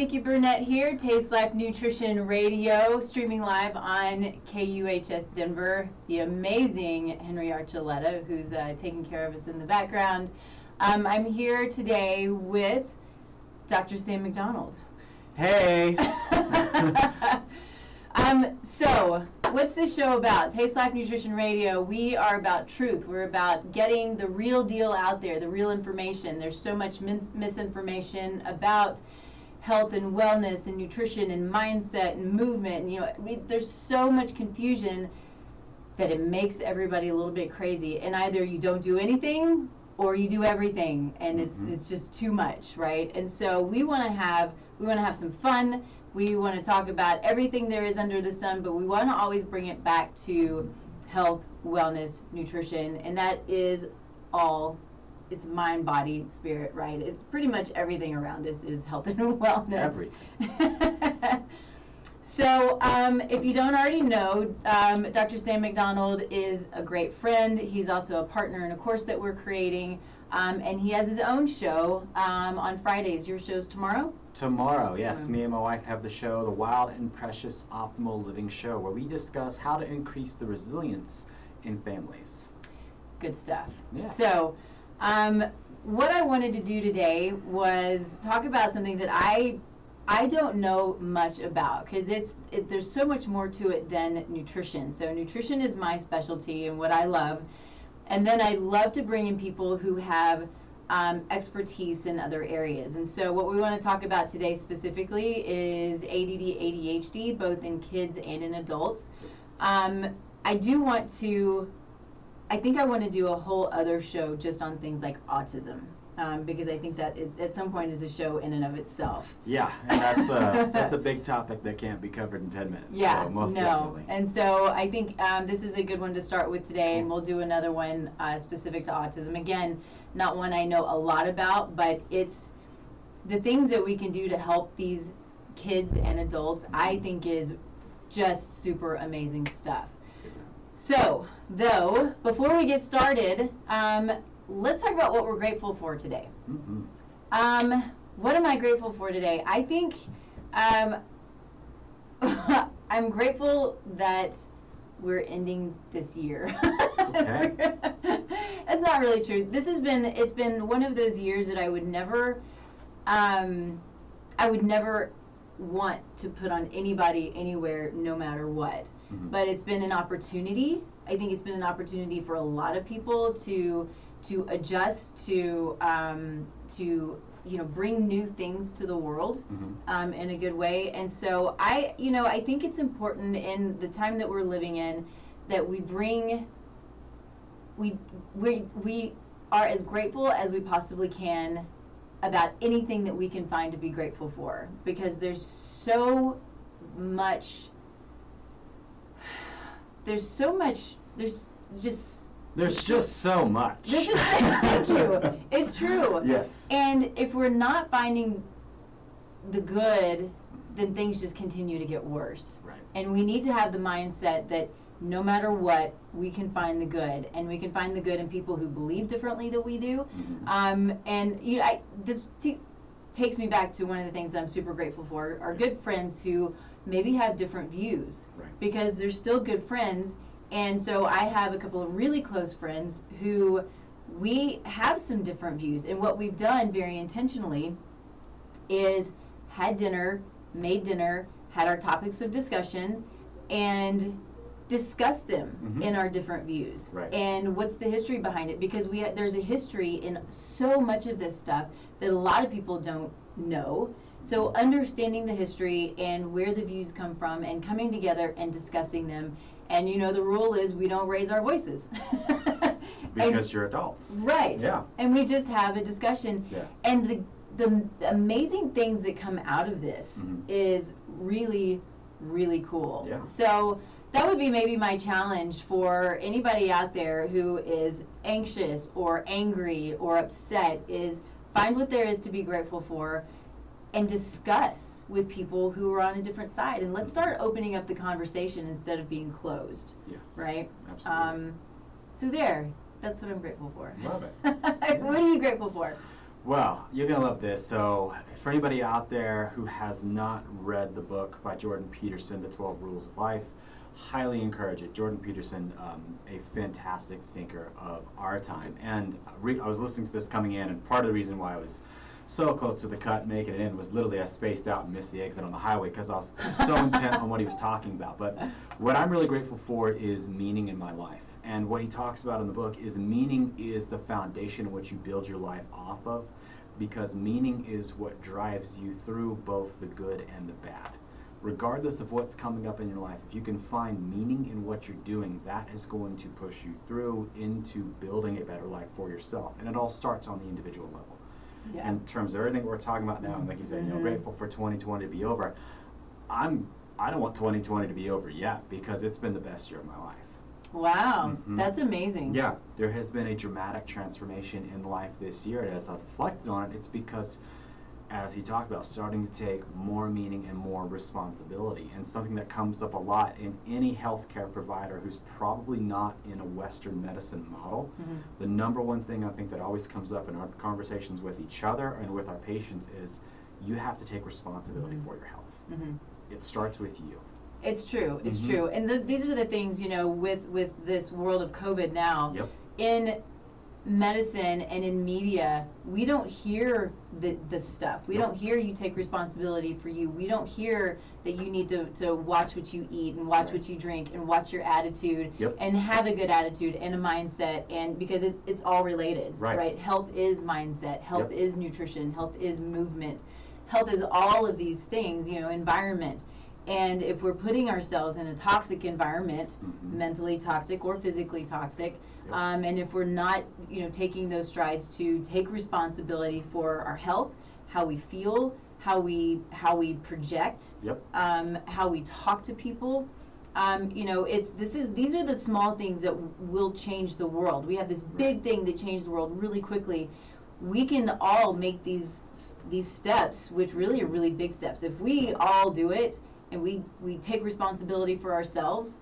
Nikki Burnett here, Taste Life Nutrition Radio, streaming live on KUHS Denver. The amazing Henry Archuleta, who's taking care of us in the background. I'm here today with Dr. Sam McDonald. Hey! So, what's this show about? Taste Life Nutrition Radio, we are about truth. We're about getting the real deal out there, the real information. There's so much misinformation about health and wellness and nutrition and mindset and movement. And, there's so much confusion that it makes everybody a little bit crazy. And either you don't do anything or you do everything, and it's just too much, right? And so we want to have some fun. We want to talk about everything there is under the sun, but we want to always bring it back to health, wellness, nutrition, and that is all. It's mind, body, spirit, right? It's pretty much everything around us is health and wellness. Everything. So, if you don't already know, Dr. Sam McDonald is a great friend. He's also a partner in a course that we're creating, and he has his own show on Fridays. Your show's tomorrow? Tomorrow, yes. Me and my wife have the show, The Wild and Precious Optimal Living Show, where we discuss how to increase the resilience in families. Good stuff. Yeah. So, what I wanted to do today was talk about something that I don't know much about, because there's so much more to it than nutrition. So nutrition is my specialty and what I love. And then I love to bring in people who have expertise in other areas. And so what we want to talk about today specifically is ADD, ADHD, both in kids and in adults. I think I want to do a whole other show just on things like autism, because I think that is at some point is a show in and of itself. Yeah, and that's a big topic that can't be covered in 10 minutes. Yeah, so most definitely. And so I think this is a good one to start with today, and we'll do another one specific to autism. Again, not one I know a lot about, but it's the things that we can do to help these kids and adults, I think is just super amazing stuff. So, though, before we get started, let's talk about what we're grateful for today. What am I grateful for today? I think I'm grateful that we're ending this year. Okay. That's not really true. It's been one of those years that I would never want to put on anybody anywhere, no matter what. But it's been an opportunity. I think it's been an opportunity for a lot of people to adjust, to bring new things to the world in a good way. And so I think it's important in the time that we're living in that we are as grateful as we possibly can about anything that we can find to be grateful for, because there's just so much. Thank you. It's true. Yes. And if we're not finding the good, then things just continue to get worse. Right. And we need to have the mindset that no matter what, we can find the good, and we can find the good in people who believe differently than we do. This takes me back to one of the things that I'm super grateful for, are good friends who maybe have different views, because they're still good friends. And so I have a couple of really close friends who we have some different views. And what we've done very intentionally is had dinner, made dinner, had our topics of discussion, and discussed them in our different views. And what's the history behind it? Because there's a history in so much of this stuff that a lot of people don't know. So understanding the history and where the views come from and coming together and discussing them. And the rule is we don't raise our voices. Because you're adults. Right. Yeah. And we just have a discussion. Yeah. And the amazing things that come out of this is really, really cool. Yeah. So that would be maybe my challenge for anybody out there who is anxious or angry or upset, is find what there is to be grateful for and discuss with people who are on a different side. And let's start opening up the conversation instead of being closed. Yes. Right? Absolutely. So that's what I'm grateful for. Love it. What are you grateful for? Well, you're going to love this. So, for anybody out there who has not read the book by Jordan Peterson, The 12 Rules of Life, highly encourage it. Jordan Peterson, a fantastic thinker of our time. And I was listening to this coming in, and part of the reason why I was so close to the cut making it in was literally I spaced out and missed the exit on the highway because I was so intent on what he was talking about. But what I'm really grateful for is meaning in my life. And what he talks about in the book is meaning is the foundation in which you build your life off of, because meaning is what drives you through both the good and the bad. Regardless of what's coming up in your life, if you can find meaning in what you're doing, that is going to push you through into building a better life for yourself. And it all starts on the individual level. Yeah. In terms of everything we're talking about now, and like you said, grateful for 2020 to be over. I don't want 2020 to be over yet because it's been the best year of my life. Wow, that's amazing. Yeah, there has been a dramatic transformation in life this year, and as I've reflected on it, it's because, as he talked about, starting to take more meaning and more responsibility, and something that comes up a lot in any healthcare provider who's probably not in a Western medicine model. The number one thing I think that always comes up in our conversations with each other and with our patients is you have to take responsibility for your health. It starts with you. It's true. It's true. And these are the things, you know, with this world of COVID now, in medicine and in media, we don't hear this stuff. We don't hear you take responsibility for you. We don't hear that you need to watch what you eat and watch what you drink and watch your attitude and have a good attitude and a mindset, and because it's all related, right? Health is mindset. Health is nutrition. Health is movement. Health is all of these things, you know, environment. And if we're putting ourselves in a toxic environment, mentally toxic or physically toxic, and if we're not, you know, taking those strides to take responsibility for our health, how we feel, how we project, how we talk to people, you know, these are the small things that will change the world. We have this big thing that changed the world really quickly. We can all make these steps, which really are really big steps. If we all do it, and we take responsibility for ourselves,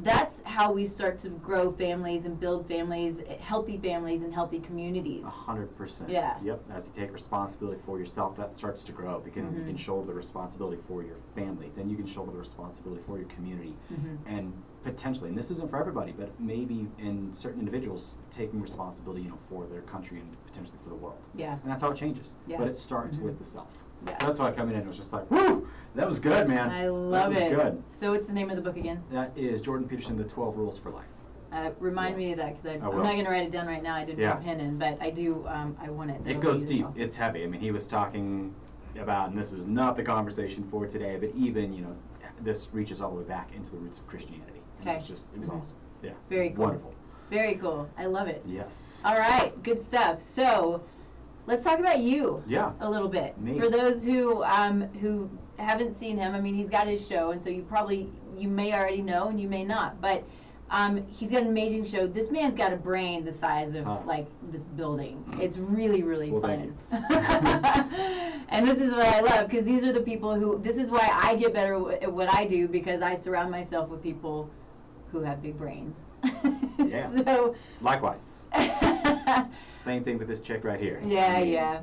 that's how we start to grow families and build families, healthy families and healthy communities. 100%. Yeah. Yep. As you take responsibility for yourself, that starts to grow because you can shoulder the responsibility for your family. Then you can shoulder the responsibility for your community. And potentially, and this isn't for everybody, but maybe in certain individuals, taking responsibility, you know, for their country and potentially for the world. Yeah. And that's how it changes. Yeah. But it starts with the self. Yeah. So that's why I come in and it was just like, whoo, that was good, man. I love it. That was good. So what's the name of the book again? That is Jordan Peterson, The 12 Rules for Life. Remind me of that, because I'm not going to write it down right now. I didn't put a pen in, but I do. I want it. It goes deep. Awesome. It's heavy. I mean, he was talking about, and this is not the conversation for today, but even, you know, this reaches all the way back into the roots of Christianity. And it was awesome. Yeah. Very cool. Wonderful. Very cool. I love it. Yes. All right. Good stuff. So, let's talk about you a little bit. Me. For those who haven't seen him, I mean, he's got his show, and so you may already know and you may not, but he's got an amazing show. This man's got a brain the size of like this building. It's really, really fun. And this is what I love, because these are the people this is why I get better at what I do, because I surround myself with people who have big brains. Yeah. So likewise. Same thing with this chick right here. Yeah.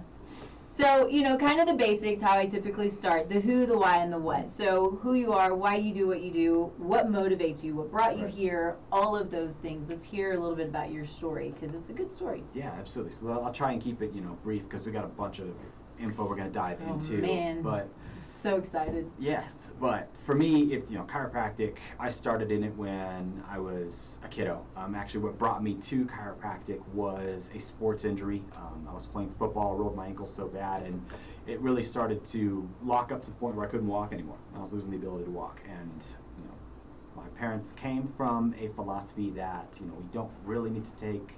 So, you know, kind of the basics, how I typically start, the who, the why, and the what. So, who you are, why you do what you do, what motivates you, what brought you here, all of those things. Let's hear a little bit about your story, because it's a good story. Yeah, absolutely. So I'll try and keep it, you know, brief, because we got a bunch of info we're going to dive into. Man, but so excited. Yes, but for me, it's, you know, chiropractic. I started in it when I was a kiddo. Actually, what brought me to chiropractic was a sports injury. I was playing football, rolled my ankle so bad, and it really started to lock up to the point where I couldn't walk anymore. I was losing the ability to walk, and you know, my parents came from a philosophy that, you know, we don't really need to take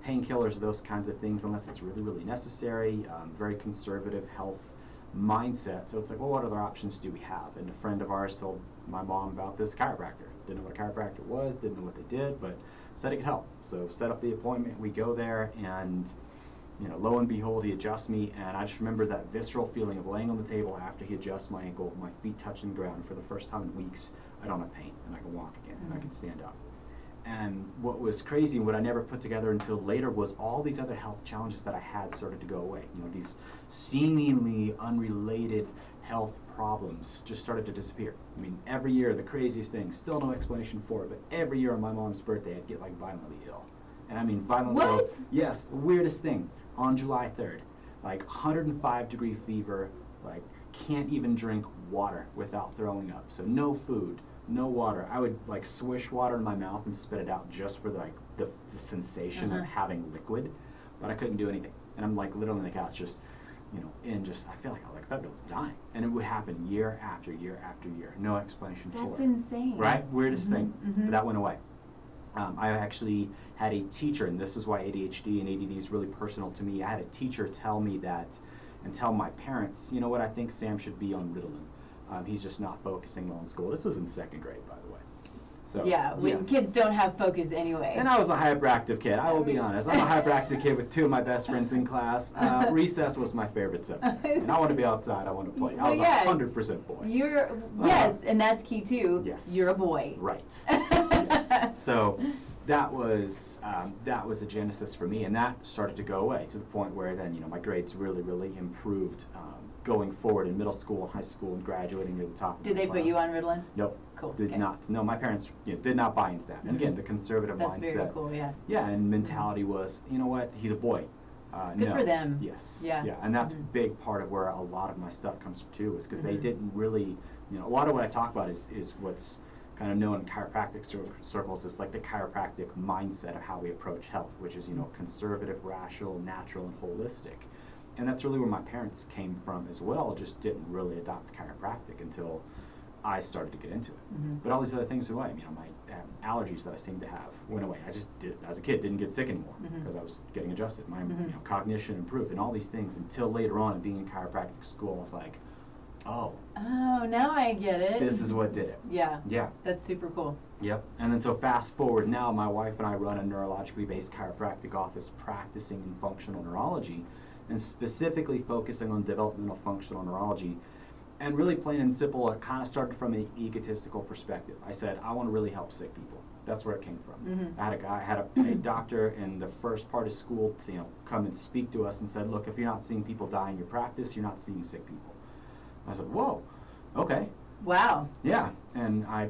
painkillers, those kinds of things, unless it's really, really necessary. Very conservative health mindset. So it's like, well, what other options do we have? And a friend of ours told my mom about this chiropractor. Didn't know what a chiropractor was, didn't know what they did, but said it could help. So set up the appointment, we go there, and you know, lo and behold, he adjusts me, and I just remember that visceral feeling of laying on the table after he adjusts my ankle, my feet touching the ground. For the first time in weeks, I don't have pain, and I can walk again, and I can stand up. And what was crazy, and what I never put together until later, was all these other health challenges that I had started to go away. You know, these seemingly unrelated health problems just started to disappear. I mean, every year, the craziest thing, still no explanation for it, but every year on my mom's birthday, I'd get like violently ill. And I mean, violently ill. What? Yes, the weirdest thing. On July 3rd, like 105-degree fever, like can't even drink water without throwing up. So no food, no water. I would like swish water in my mouth and spit it out just for like the sensation of having liquid, but I couldn't do anything. And I'm like literally on the couch, just, you know, I feel like I was dying. And it would happen year after year after year. No explanation for it. That's insane. Right? Weirdest thing. But that went away. I actually had a teacher, and this is why ADHD and ADD is really personal to me. I had a teacher tell me that, and tell my parents, you know what, I think Sam should be on Ritalin. He's just not focusing on school. This was in 2nd grade, by the way. So, yeah, when kids don't have focus anyway. And I was a hyperactive kid, I will be honest. I'm a hyperactive kid with 2 of my best friends in class. Recess was my favorite subject. And I want to be outside, I want to play. I was 100% boy. Yes, and that's key too. Yes. You're a boy. Right. Yes. So that was a genesis for me, and that started to go away to the point where then, you know, my grades really, really improved going forward in middle school and high school and graduating near the top. Did they put you on Ritalin? Nope. Cool. Did not. No, my parents did not buy into that. And again, the conservative That's mindset. That's very cool, yeah. Yeah, and mentality was, you know what, he's a boy. Good for them. Yes. Yeah. Yeah, and that's a big part of where a lot of my stuff comes from too, is because they didn't really, you know, a lot of what I talk about is what's kind of known in chiropractic circles as like the chiropractic mindset of how we approach health, which is, you know, conservative, rational, natural, and holistic. And that's really where my parents came from as well, just didn't really adopt chiropractic until I started to get into it. But all these other things away. You know, my allergies that I seemed to have went away. I just as a kid, didn't get sick anymore because I was getting adjusted. My you know, cognition improved and all these things until later on in being in chiropractic school, I was like, oh, now I get it. This is what did it. Yeah. Yeah. That's super cool. Yep. And then so fast forward now, my wife and I run a neurologically based chiropractic office practicing in functional neurology and specifically focusing on developmental functional neurology. And really plain and simple, it kind of started from an egotistical perspective. I said, I want to really help sick people. That's where it came from. I had a doctor in the first part of school to, you know, come and speak to us and said, look, if you're not seeing people die in your practice, you're not seeing sick people. I said, whoa, okay. Wow. Yeah, and I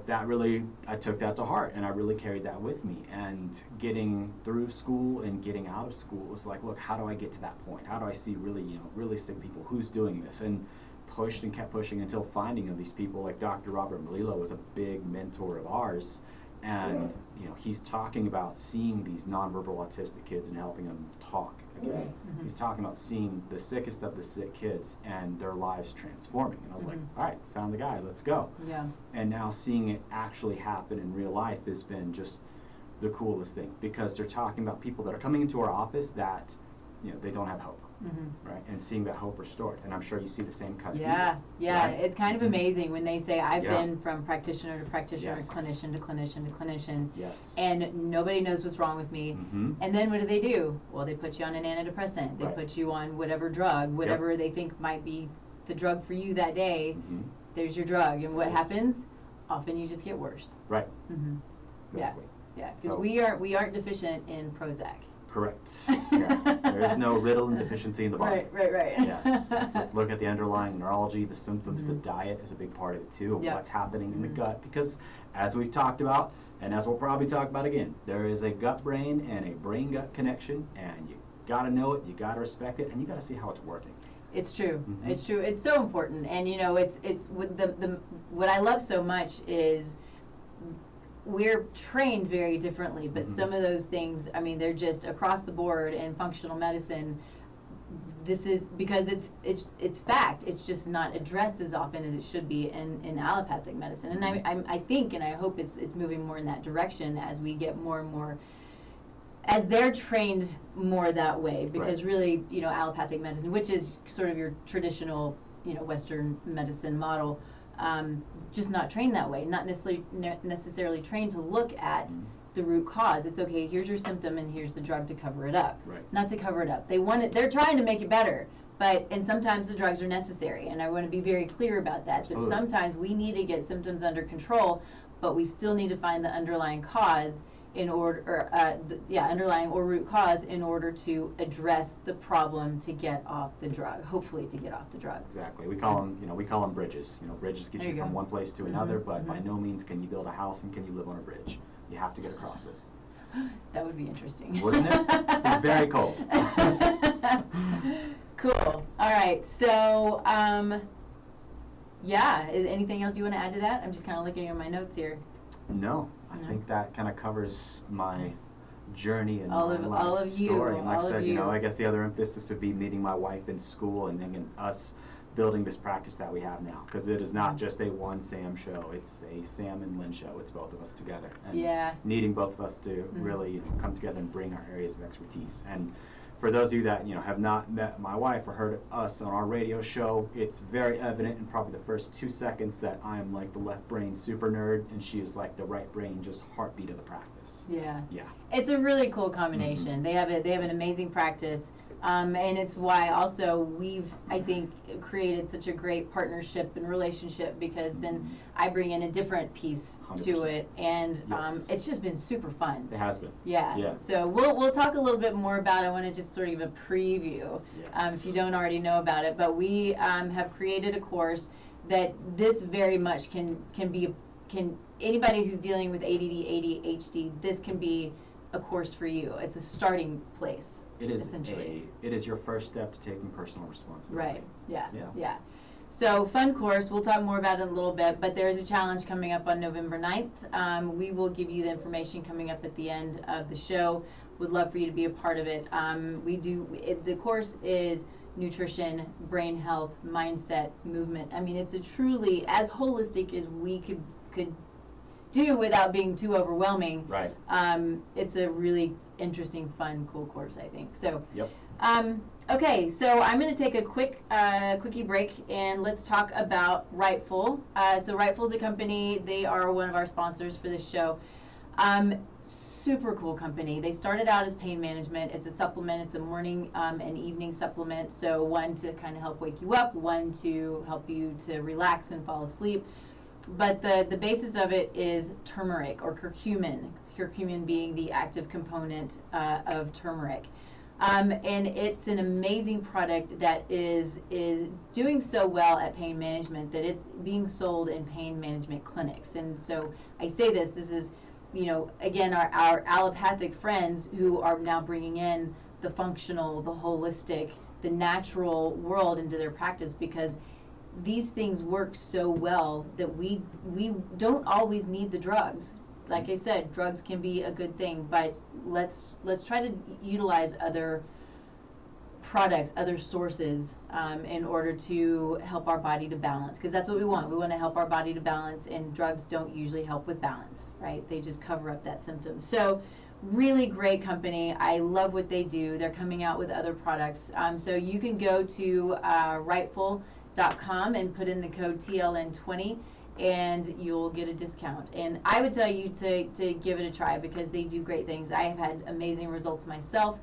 took that to heart, and I really carried that with me. And getting through school and getting out of school was like, look, how do I get to that point? How do I see really, you know, really sick people? Who's doing this? And pushed and kept pushing until finding these people like Dr. Robert Melillo was a big mentor of ours. And, you know, he's talking about seeing these nonverbal autistic kids and helping them talk again. He's talking about seeing the sickest of the sick kids and their lives transforming. And I was like, all right, found the guy, let's go. Yeah. And now seeing it actually happen in real life has been just the coolest thing, because they're talking about people that are coming into our office that, you know, they don't have hope. Right, and seeing that hope restored, and I'm sure you see the same kind of people. Yeah, right? It's kind of amazing when they say I've been from practitioner to practitioner, Yes. clinician to clinician to clinician, Yes. and nobody knows what's wrong with me. And then what do? Well, they put you on an antidepressant. They Right. put you on whatever drug, whatever they think might be the drug for you that day. There's your drug, and what happens? Often you just get worse. Right. Exactly. Yeah, because So- we aren't deficient in Prozac. Correct. Yeah. There's no Ritalin deficiency in the body. Right. Yes. Let's just look at the underlying neurology, the symptoms, the diet is a big part of it too, of what's happening in the gut. Because as we've talked about, and as we'll probably talk about again, there is a gut-brain and a brain-gut connection, and you gotta know it, you gotta respect it, and you gotta see how it's working. It's true. It's true. It's so important. And you know, it's with what I love so much is we're trained very differently, but some of those things, I mean, they're just across the board in functional medicine. This is because it's fact. It's just not addressed as often as it should be in allopathic medicine. And I think and I hope it's moving more in that direction as we get more and more, as they're trained more that way. Because really, you know, allopathic medicine, which is sort of your traditional, you know, Western medicine model, just not trained that way, not necessarily trained to look at the root cause. It's okay, here's your symptom and here's the drug to cover it up. Not to cover it up. They're trying to make it better, and sometimes the drugs are necessary, and I want to be very clear about that. Absolutely. That sometimes we need to get symptoms under control, but we still need to find the underlying cause in order, or underlying or root cause in order to address the problem to get off the drug, hopefully to get off the drug. Exactly. We call them bridges. Bridges get you from one place to another, but by no means can you build a house and can you live on a bridge. You have to get across it. That would be interesting. Wouldn't it? It's very cold. Cool. All right. So, yeah, is anything else you want to add to that? I'm just kind of looking at my notes here. No, I think that kind of covers my journey and all my of life you, story. And like all I of said, you. I guess the other emphasis would be meeting my wife in school and then us building this practice that we have now. Because it is not just a one Sam show; it's a Sam and Lynn show. It's both of us together, and needing both of us to really come together and bring our areas of expertise. And for those of you that have not met my wife or heard us on our radio show, it's very evident in probably the first 2 seconds that I am like the left brain super nerd, and she is like the right brain just heartbeat of the practice. Yeah. Yeah. It's a really cool combination. They have an amazing practice, and it's why also we've, I think, created such a great partnership and relationship, because then I bring in a different piece 100%. to it, and Yes. it's just been super fun. It has been. Yeah. Yeah. So we'll talk a little bit more about it. I want to just sort of a preview, Yes. if you don't already know about it. But we have created a course that this very much can anybody who's dealing with ADD, ADHD, this can be a course for you. It's a starting place. It is essentially. it is your first step to taking personal responsibility. Right. Yeah. Yeah. Yeah. So, fun course. We'll talk more about it in a little bit, but there is a challenge coming up on November 9th. We will give you the information coming up at the end of the show. Would love for you to be a part of it. The course is nutrition, brain health, mindset, movement. I mean, it's a truly as holistic as we could do without being too overwhelming. Right. It's a really interesting, fun, cool course, I think. So. Yep. Okay, so I'm going to take a quickie break, and let's talk about Rightful. So Rightful is a company. They are one of our sponsors for this show. Super cool company. They started out as pain management. It's a supplement. It's a morning and evening supplement. So one to kind of help wake you up, one to help you to relax and fall asleep. But the basis of it is turmeric or curcumin. Curcumin being the active component of turmeric. And it's an amazing product that is doing so well at pain management that it's being sold in pain management clinics. And so I say this is, again, our allopathic friends who are now bringing in the functional, the holistic, the natural world into their practice, because these things work so well that we don't always need the drugs. Like I said, drugs can be a good thing, but let's try to utilize other products, other sources, in order to help our body to balance, because that's what we want. We want to help our body to balance, and drugs don't usually help with balance, right? They just cover up that symptom. So really great company. I love what they do. They're coming out with other products. So you can go to rightful.com and put in the code TLN20, and you'll get a discount. And I would tell you to give it a try, because they do great things. I have had amazing results myself.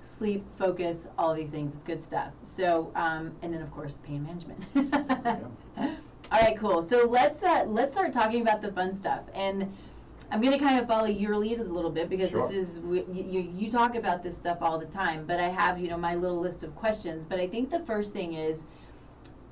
Sleep, focus, all these things. It's good stuff. So, and then of course, pain management. All right, cool. So let's start talking about the fun stuff. And I'm going to kind of follow your lead a little bit, because Sure. this is you talk about this stuff all the time. But I have my little list of questions. But I think the first thing is,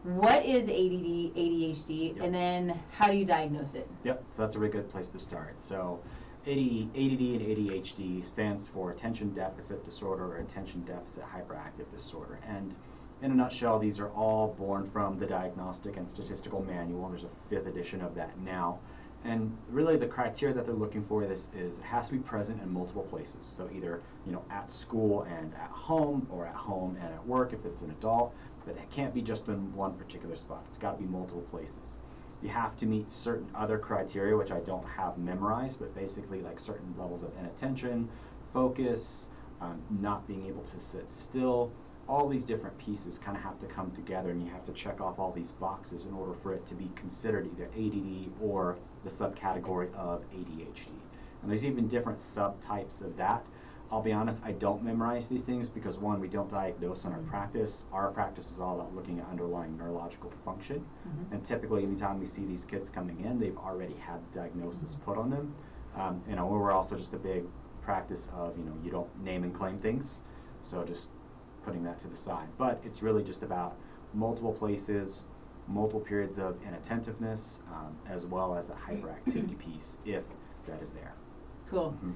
what is ADD, ADHD, Yep. and then how do you diagnose it? Yep, so that's a really good place to start. So ADD and ADHD stands for Attention Deficit Disorder or Attention Deficit Hyperactive Disorder. And in a nutshell, these are all born from the Diagnostic and Statistical Manual. There's a 5th edition of that now. And really the criteria that they're looking for this is it has to be present in multiple places. So either at school and at home, or at home and at work if it's an adult. But it can't be just in one particular spot. It's got to be multiple places. You have to meet certain other criteria, which I don't have memorized, but basically like certain levels of inattention, focus, not being able to sit still. All these different pieces kind of have to come together, and you have to check off all these boxes in order for it to be considered either ADD or the subcategory of ADHD. And there's even different subtypes of that. I'll be honest, I don't memorize these things because, one, we don't diagnose in our practice. Our practice is all about looking at underlying neurological function. And typically, anytime we see these kids coming in, they've already had the diagnosis put on them. We're also just a big practice of, you don't name and claim things, so just putting that to the side. But it's really just about multiple places, multiple periods of inattentiveness, as well as the hyperactivity piece, if that is there. Cool. Mm-hmm.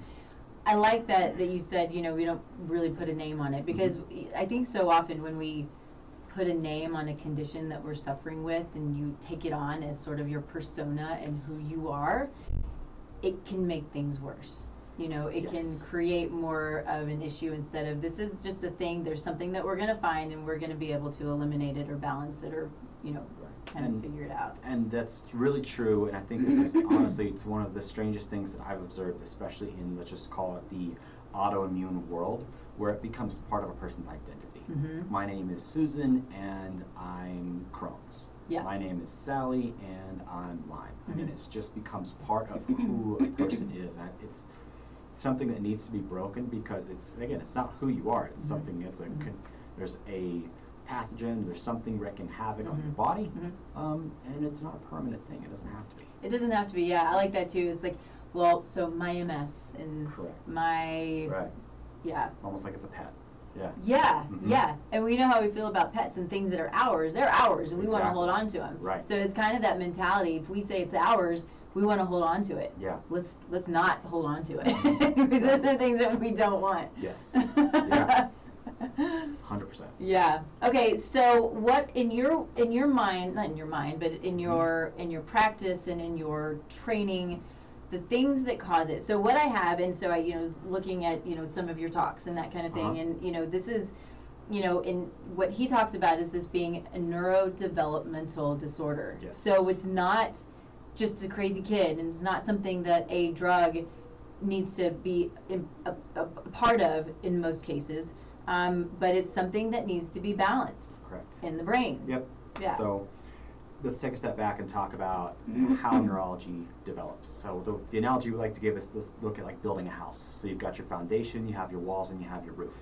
I like that you said, we don't really put a name on it, because I think so often when we put a name on a condition that we're suffering with and you take it on as sort of your persona and who you are, it can make things worse. It can create more of an issue instead of, this is just a thing, there's something that we're going to find and we're going to be able to eliminate it or balance it or, kind of figure it out. And that's really true, and I think this is honestly, it's one of the strangest things that I've observed, especially in, let's just call it the autoimmune world, where it becomes part of a person's identity. Mm-hmm. My name is Susan and I'm Crohn's. Yeah. My name is Sally and I'm Lyme. Mm-hmm. I mean, it just becomes part of who a person is. And it's something that needs to be broken, because it's not who you are. It's something, there's a pathogen, there's something wreaking havoc on your body, and it's not a permanent thing. It doesn't have to be. It doesn't have to be, yeah. I like that too. It's like, well, so my MS and Correct. my... Right. Yeah. Almost like it's a pet. Yeah. Yeah, yeah. And we know how we feel about pets and things that are ours. They're ours, and we want to hold on to them. Right. So it's kind of that mentality. If we say it's ours, we want to hold on to it. Yeah. Let's not hold on to it. Because those are the things that we don't want. Yes. Yeah. 100%. Yeah. Okay. So, what in your mind, not in your mind, but in your practice and in your training, the things that cause it. So what I have, and so I was looking at some of your talks and that kind of thing, and this is, in what he talks about is this being a neurodevelopmental disorder. Yes. So it's not just a crazy kid, and it's not something that a drug needs to be a part of in most cases. But it's something that needs to be balanced. Correct. In the brain. Yep. Yeah. So let's take a step back and talk about how neurology develops. So the analogy we like to give is, let's look at like building a house. So you've got your foundation, you have your walls, and you have your roof.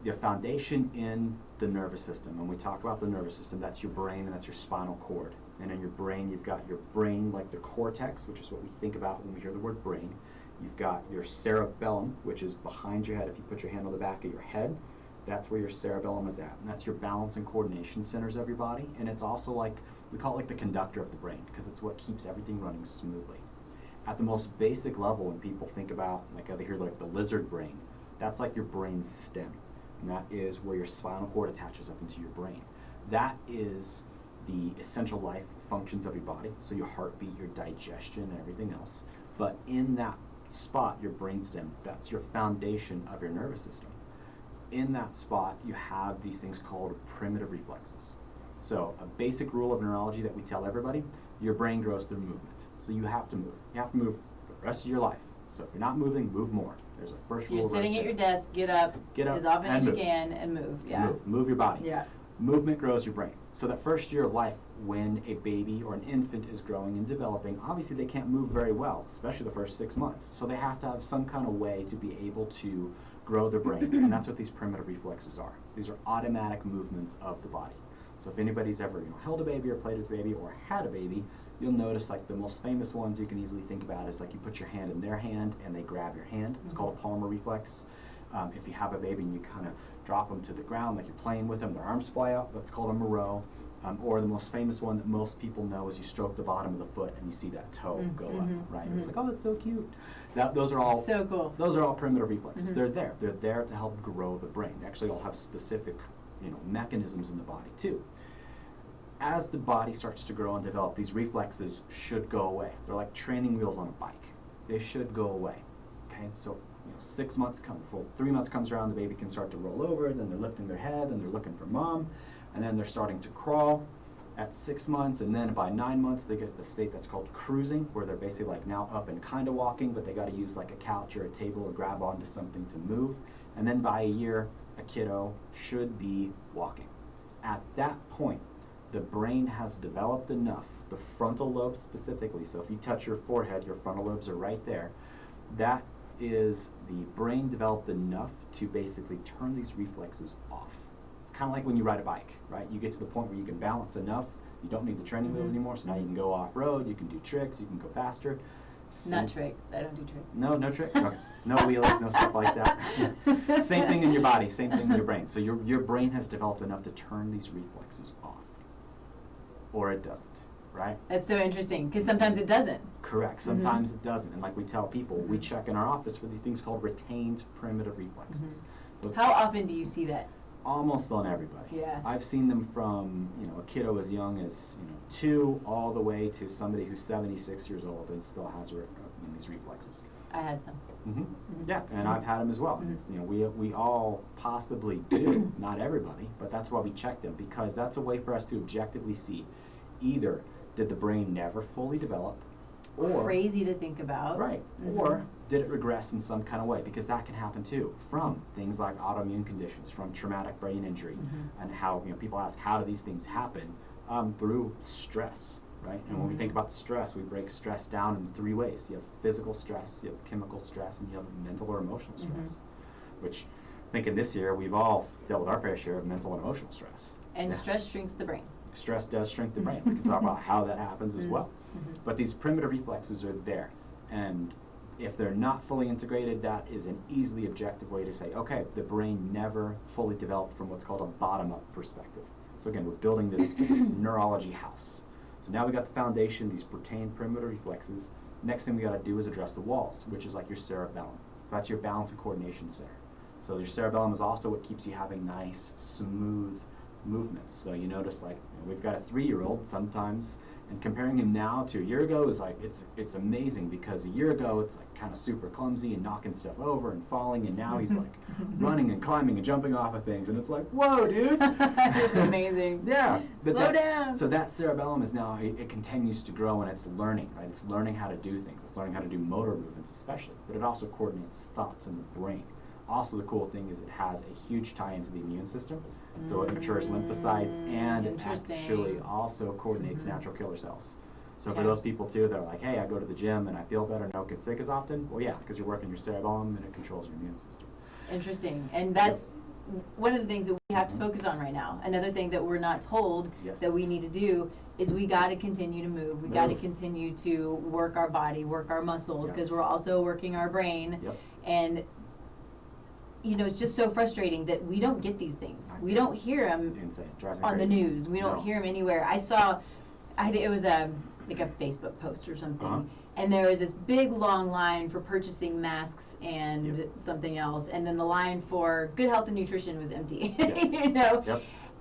The foundation in the nervous system, when we talk about the nervous system, that's your brain and that's your spinal cord. And in your brain, you've got your brain, like the cortex, which is what we think about when we hear the word brain. You've got your cerebellum, which is behind your head. If you put your hand on the back of your head, that's where your cerebellum is at. And that's your balance and coordination centers of your body. And it's also like, we call it like the conductor of the brain, because it's what keeps everything running smoothly. At the most basic level, when people think about, like they hear like the lizard brain, that's like your brain stem. And that is where your spinal cord attaches up into your brain. That is the essential life functions of your body. So your heartbeat, your digestion, and everything else. But in that spot, your brainstem, that's your foundation of your nervous system. In that spot, you have these things called primitive reflexes. So a basic rule of neurology that we tell everybody, your brain grows through movement. So you have to move. You have to move for the rest of your life. So if you're not moving, move more. There's a first rule. You're sitting at your desk, get up as often as you can and move. Yeah. Move your body. Yeah. Movement grows your brain. So that first year of life, when a baby or an infant is growing and developing, obviously they can't move very well, especially the first 6 months. So they have to have some kind of way to be able to grow their brain. And that's what these primitive reflexes are. These are automatic movements of the body. So if anybody's ever held a baby or played with a baby or had a baby, you'll notice like the most famous ones you can easily think about is like you put your hand in their hand and they grab your hand. It's called a palmar reflex. If you have a baby and you kind of drop them to the ground like you're playing with them, their arms fly out, that's called a Moreau. Or the most famous one that most people know is you stroke the bottom of the foot and you see that toe go up, right? It's like, oh, it's so cute. Those are all so cool. Those are all primitive reflexes. They're there. They're there to help grow the brain. They actually all have specific, mechanisms in the body too. As the body starts to grow and develop, these reflexes should go away. They're like training wheels on a bike. They should go away. Okay, so 6 months come, 3 months comes around, the baby can start to roll over, then they're lifting their head, and they're looking for mom, and then they're starting to crawl at 6 months, and then by 9 months they get the state that's called cruising, where they're basically like now up and kind of walking, but they got to use like a couch or a table or grab onto something to move, and then by a year, a kiddo should be walking. At that point, the brain has developed enough, the frontal lobes specifically, so if you touch your forehead, your frontal lobes are right there, that is the brain developed enough to basically turn these reflexes off. It's kind of like when you ride a bike, right? You get to the point where you can balance enough, you don't need the training wheels anymore, so now you can go off-road, you can do tricks, you can go faster. Not tricks. I don't do tricks. No tricks. No wheelies, no stuff like that. Same thing in your body, same thing in your brain. So your brain has developed enough to turn these reflexes off, or it doesn't, right? That's so interesting, because sometimes it doesn't. Correct. Sometimes it doesn't. And like we tell people, we check in our office for these things called retained primitive reflexes. How often do you see that? Almost on everybody. Yeah. I've seen them from, a kiddo as young as, 2 all the way to somebody who's 76 years old and still has these reflexes. I had some. Yeah, and I've had them as well. We all possibly do, not everybody, but that's why we check them, because that's a way for us to objectively see either did the brain never fully develop, or crazy to think about. Right. Or did it regress in some kind of way? Because that can happen too, from things like autoimmune conditions, from traumatic brain injury, and how people ask, how do these things happen? Through stress, right? And when we think about stress, we break stress down in 3 ways. You have physical stress, you have chemical stress, and you have mental or emotional stress. Which I think in this year we've all dealt with our fair share of mental and emotional stress. And stress shrinks the brain. Stress does shrink the brain. We can talk about how that happens as well. But these primitive reflexes are there, and if they're not fully integrated, that is an easily objective way to say, okay, the brain never fully developed from what's called a bottom-up perspective. So again, we're building this neurology house. So now we got the foundation, these retained primitive reflexes. Next thing we got to do is address the walls, which is like your cerebellum. So that's your balance and coordination center. So your cerebellum is also what keeps you having nice, smooth movements. So you notice, like, we've got a 3-year-old sometimes, and comparing him now to a year ago is like, it's amazing, because a year ago it's like kind of super clumsy and knocking stuff over and falling, and now he's like running and climbing and jumping off of things, and it's like, whoa, dude. It's amazing. Yeah. Slow down. So that cerebellum is now, it continues to grow, and it's learning, right? It's learning how to do things. It's learning how to do motor movements especially, but it also coordinates thoughts in the brain. Also, the cool thing is it has a huge tie into the immune system. So it matures lymphocytes, and it actually also coordinates natural killer cells. So for those people too, they're like, hey, I go to the gym and I feel better and don't get sick as often. Well, yeah, because you're working your cerebellum and it controls your immune system. Interesting. And that's one of the things that we have to focus on right now. Another thing that we're not told that we need to do is we got to continue to move. We got to continue to work our body, work our muscles, because we're also working our brain. And it's just so frustrating that we don't get these things. We don't hear them on the news. We don't hear them anywhere. I think it was like a Facebook post or something, and there was this big long line for purchasing masks and something else, and then the line for good health and nutrition was empty.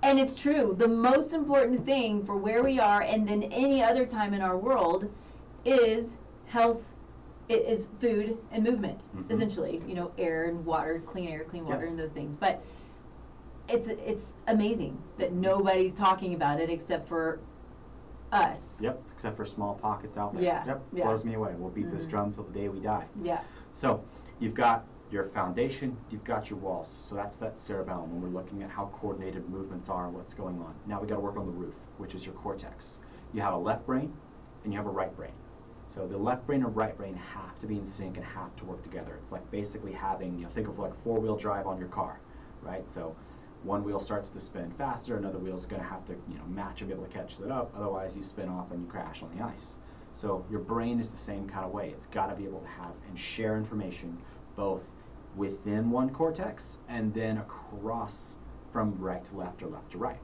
And it's true. The most important thing for where we are and then any other time in our world is health. It is food and movement, essentially. Air and water, clean air, clean water, and those things. But it's amazing that nobody's talking about it except for us. Except for small pockets out there. Blows me away. We'll beat this drum till the day we die. So you've got your foundation, you've got your walls. So that's that cerebellum when we're looking at how coordinated movements are and what's going on. Now we got to work on the roof, which is your cortex. You have a left brain and you have a right brain. So the left brain and right brain have to be in sync and have to work together. It's like basically having, think of like 4-wheel drive on your car, right? So one wheel starts to spin faster, another wheel's going to have to, match and be able to catch that up. Otherwise, you spin off and you crash on the ice. So your brain is the same kind of way. It's got to be able to have and share information both within one cortex and then across from right to left or left to right.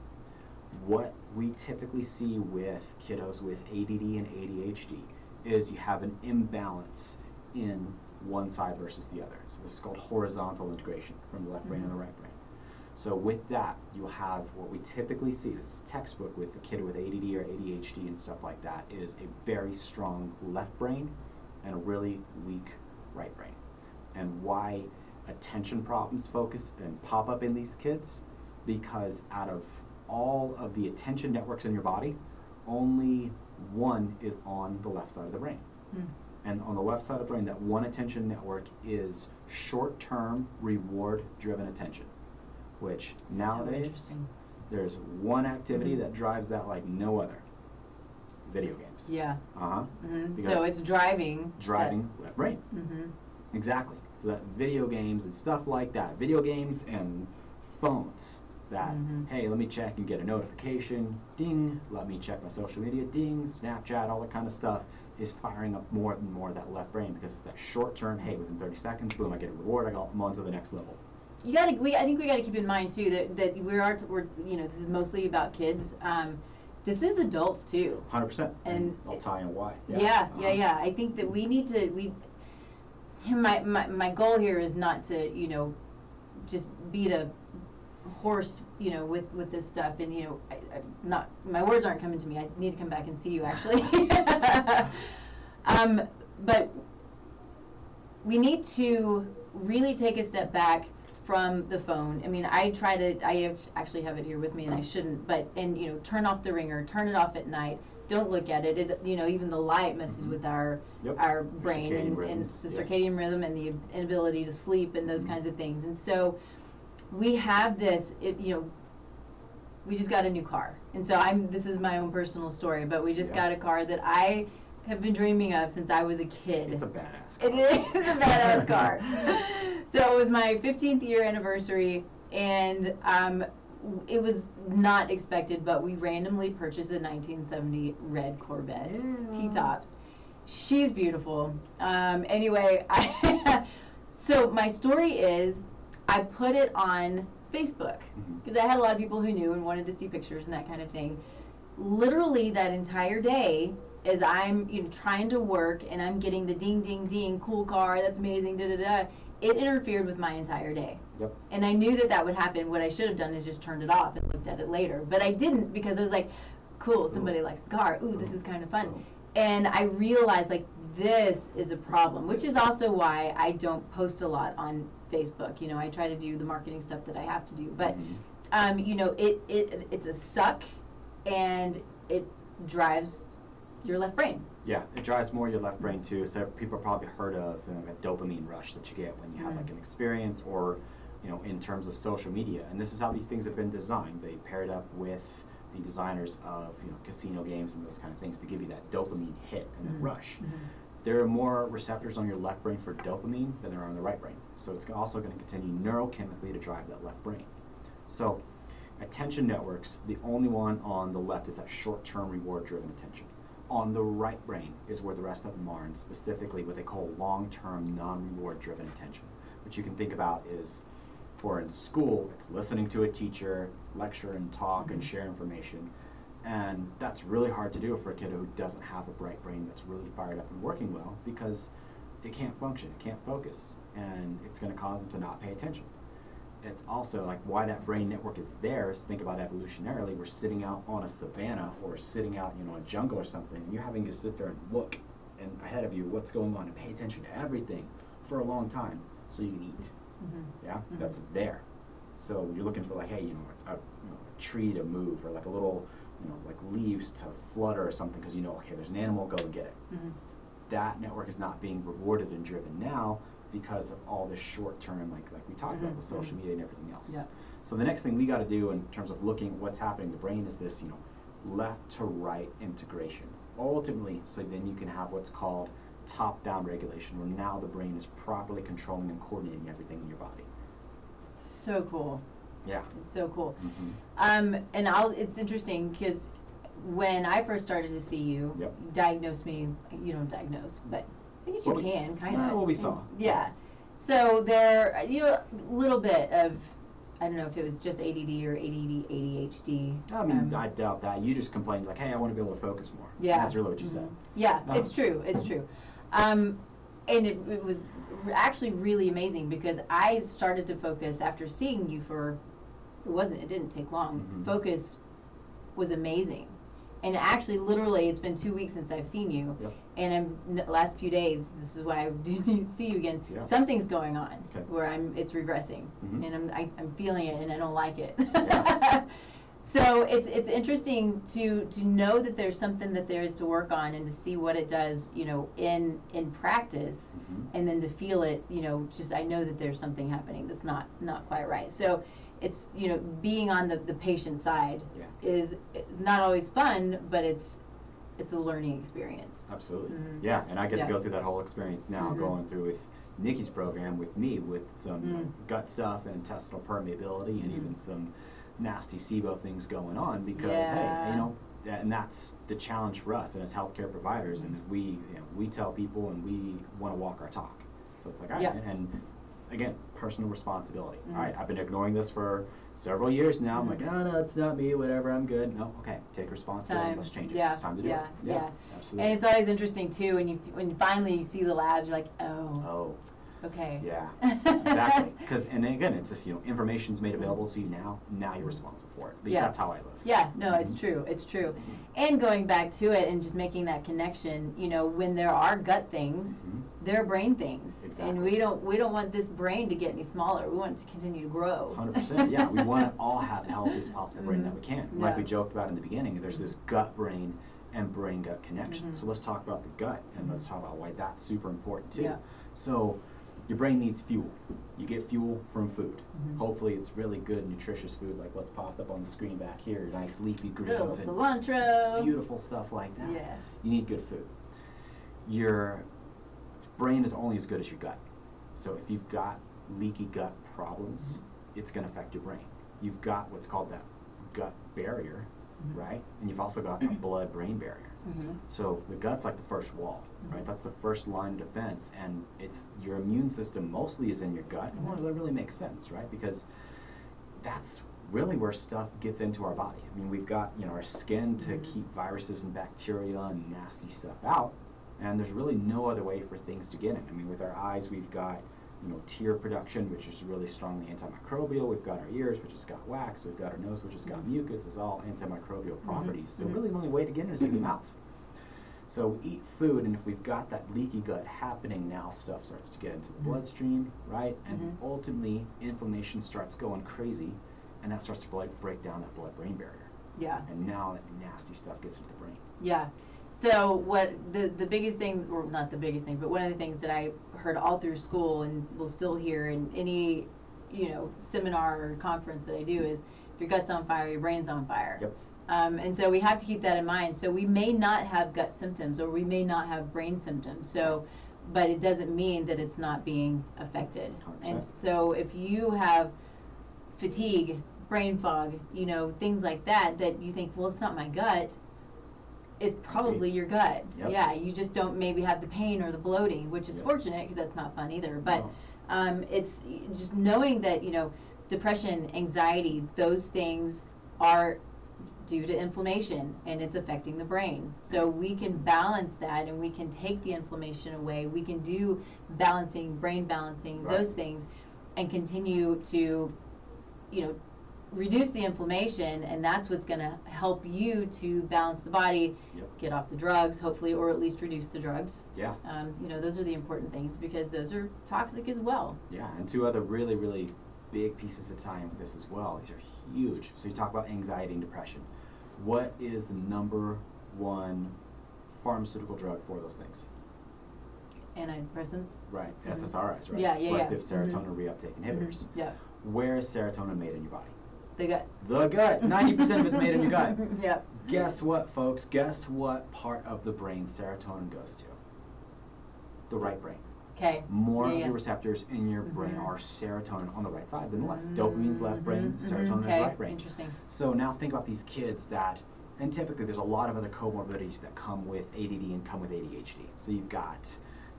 What we typically see with kiddos with ADD and ADHD is you have an imbalance in one side versus the other. So this is called horizontal integration from the left brain and the right brain. So with that, you'll have what we typically see, this is textbook with a kid with ADD or ADHD and stuff like that, is a very strong left brain and a really weak right brain. And why attention problems focus and pop up in these kids? Because out of all of the attention networks in your body, only one is on the left side of the brain. And on the left side of the brain, that one attention network is short-term, reward-driven attention, which nowadays, there's one activity that drives that like no other. Video games. So it's driving. Left brain. Exactly. So that video games and stuff like that, video games and phones, That, hey, let me check and get a notification, ding, let me check my social media, ding, Snapchat, all that kind of stuff is firing up more and more of that left brain because it's that short term, hey, within 30 seconds, boom, I get a reward, I'm on to the next level. I think we got to keep in mind too that we're this is mostly about kids. This is adults too. 100%. And I'll tie in why. Yeah. I think that we need to my goal here is not to just beat a horse with this stuff, and not my words aren't coming to me. I need to come back and see you actually. But we need to really take a step back from the phone. I mean, I actually have it here with me, and I shouldn't, and turn off the ringer, turn it off at night, don't look at it. Even the light messes with our brain and the circadian rhythm and the inability to sleep and those kinds of things. And so we have this, we just got a new car. And so this is my own personal story, but we just got a car that I have been dreaming of since I was a kid. It's a badass car. It is a badass car. So it was my 15th year anniversary, and it was not expected, but we randomly purchased a 1970 red Corvette T-tops. She's beautiful. Anyway, so my story is I put it on Facebook because I had a lot of people who knew and wanted to see pictures and that kind of thing. Literally that entire day, as I'm trying to work and I'm getting the ding, ding, ding, cool car, that's amazing, da, da, da, it interfered with my entire day. Yep. And I knew that would happen. What I should have done is just turned it off and looked at it later. But I didn't, because I was like, cool, somebody likes the car. Ooh, this is kind of fun. And I realized, this is a problem, which is also why I don't post a lot on Facebook. I try to do the marketing stuff that I have to do. But, it's a suck, and it drives your left brain. Yeah, it drives more your left brain too. So people have probably heard of a dopamine rush that you get when you have an experience, or in terms of social media. And this is how these things have been designed. They paired up with the designers of casino games and those kind of things to give you that dopamine hit and the rush. There are more receptors on your left brain for dopamine than there are on the right brain. So it's also going to continue neurochemically to drive that left brain. So attention networks, the only one on the left is that short-term reward-driven attention. On the right brain is where the rest of them are, and specifically what they call long-term non-reward driven attention, which you can think about is, for in school, it's listening to a teacher lecture and talk and share information, and that's really hard to do for a kid who doesn't have a bright brain that's really fired up and working well, because it can't function, it can't focus, and it's going to cause them to not pay attention. It's also why that brain network is there is, think about evolutionarily, we're sitting out on a savanna or sitting out a jungle or something, and you're having to sit there and look and ahead of you what's going on and pay attention to everything for a long time so you can eat. That's there. So you're looking for a tree to move, or a little leaves to flutter or something, because okay, there's an animal, go and get it. That network is not being rewarded and driven now because of all this short term, like we talked about with social media and everything else. So the next thing we got to do in terms of looking at what's happening in the brain is this, left to right integration. Ultimately, so then you can have what's called top-down regulation, where now the brain is properly controlling and coordinating everything in your body. So cool. Yeah. It's so cool. It's interesting because when I first started to see you, you diagnosed me. You don't diagnose, but I guess you can, kind of. What we saw. Yeah. So there, a little bit of, I don't know if it was just ADD or ADHD. I mean, I doubt that. You just complained hey, I want to be able to focus more. Yeah. That's really what you said. Yeah, it's true. It's true. And it was actually really amazing, because I started to focus after seeing you for, it didn't take long. Focus was amazing. And actually, literally, it's been 2 weeks since I've seen you. And last few days, this is why I didn't see you again. Something's going on where it's regressing, and I'm feeling it, and I don't like it. So it's interesting to know that there's something that there is to work on, and to see what it does, in practice, and then to feel it, just I know that there's something happening that's not quite right. So it's being on the patient side is not always fun, but it's a learning experience. Absolutely. Yeah, and I get to go through that whole experience now, going through with Nikki's program with me, with some gut stuff and intestinal permeability, and even some nasty SIBO things going on because, hey, you know, and that's the challenge for us and as healthcare providers, and we, you know, we tell people and we want to walk our talk. So it's like, all right, and again, personal responsibility. All right, I've been ignoring this for several years now. I'm like, oh, no, it's not me, whatever, I'm good. No, okay, take responsibility, let's change it. It's time to do it. Yeah, absolutely. And it's always interesting too when finally you see the labs, you're like, oh. Okay. Yeah, exactly. Because, and again, it's just, you know, information's made available to you now you're responsible for it. At least that's how I live. Yeah, no, it's true. It's true. And going back to it and just making that connection, you know, when there are gut things, there are brain things. Exactly. And we don't want this brain to get any smaller. We want it to continue to grow. 100%. Yeah, we want to all have the healthiest possible brain that we can. Like we joked about in the beginning, there's this gut-brain and brain-gut connection. So let's talk about the gut, and let's talk about why that's super important too. So your brain needs fuel. You get fuel from food. Hopefully it's really good, nutritious food like what's popped up on the screen back here, nice leafy greens and cilantro, beautiful stuff like that. You need good food. Your brain is only as good as your gut. So if you've got leaky gut problems, it's going to affect your brain. You've got what's called that gut barrier, right? And you've also got a blood-brain barrier. So the gut's like the first wall, right? That's the first line of defense, and it's your immune system mostly is in your gut. Well, that really makes sense, right? Because that's really where stuff gets into our body. I mean, we've got, you know, our skin to keep viruses and bacteria and nasty stuff out, and there's really no other way for things to get in. I mean, with our eyes, we've got, you know, tear production, which is really strongly antimicrobial. We've got our ears, which has got wax. We've got our nose, which has got mucus. It's all antimicrobial properties. So really the only way to get in is in your mouth. So we eat food, and if we've got that leaky gut happening, now stuff starts to get into the bloodstream, right? And ultimately, inflammation starts going crazy, and that starts to break down that blood-brain barrier. And now that nasty stuff gets into the brain. So what the biggest thing, or not the biggest thing, but one of the things that I heard all through school and will still hear in any, you know, seminar or conference that I do is, if your gut's on fire, your brain's on fire. And so we have to keep that in mind. So we may not have gut symptoms, or we may not have brain symptoms. So, but it doesn't mean that it's not being affected. 100%. And so if you have fatigue, brain fog, you know, things like that, that you think, well, it's not my gut, it's probably your gut. Yeah, you just don't maybe have the pain or the bloating, which is fortunate because that's not fun either. But it's just knowing that, you know, depression, anxiety, those things are due to inflammation, and it's affecting the brain. So we can balance that, and we can take the inflammation away. We can do balancing, brain balancing, those things, and continue to, you know, reduce the inflammation, and that's what's going to help you to balance the body, get off the drugs, hopefully, or at least reduce the drugs. You know, those are the important things, because those are toxic as well. And two other really, really big pieces of time with this as well. These are huge. So you talk about anxiety and depression. What is the number one pharmaceutical drug for those things? Antidepressants. Right, SSRIs, right? Selective serotonin reuptake inhibitors. Where is serotonin made in your body? The gut. The gut. 90% of it's made in your gut. Guess what, folks? Guess what part of the brain serotonin goes to? The right brain. More of your receptors in your brain are serotonin on the right side than the left. Dopamine's left brain, serotonin is right brain. Interesting. So now think about these kids that, and typically there's a lot of other comorbidities that come with ADD and come with ADHD. So you've got,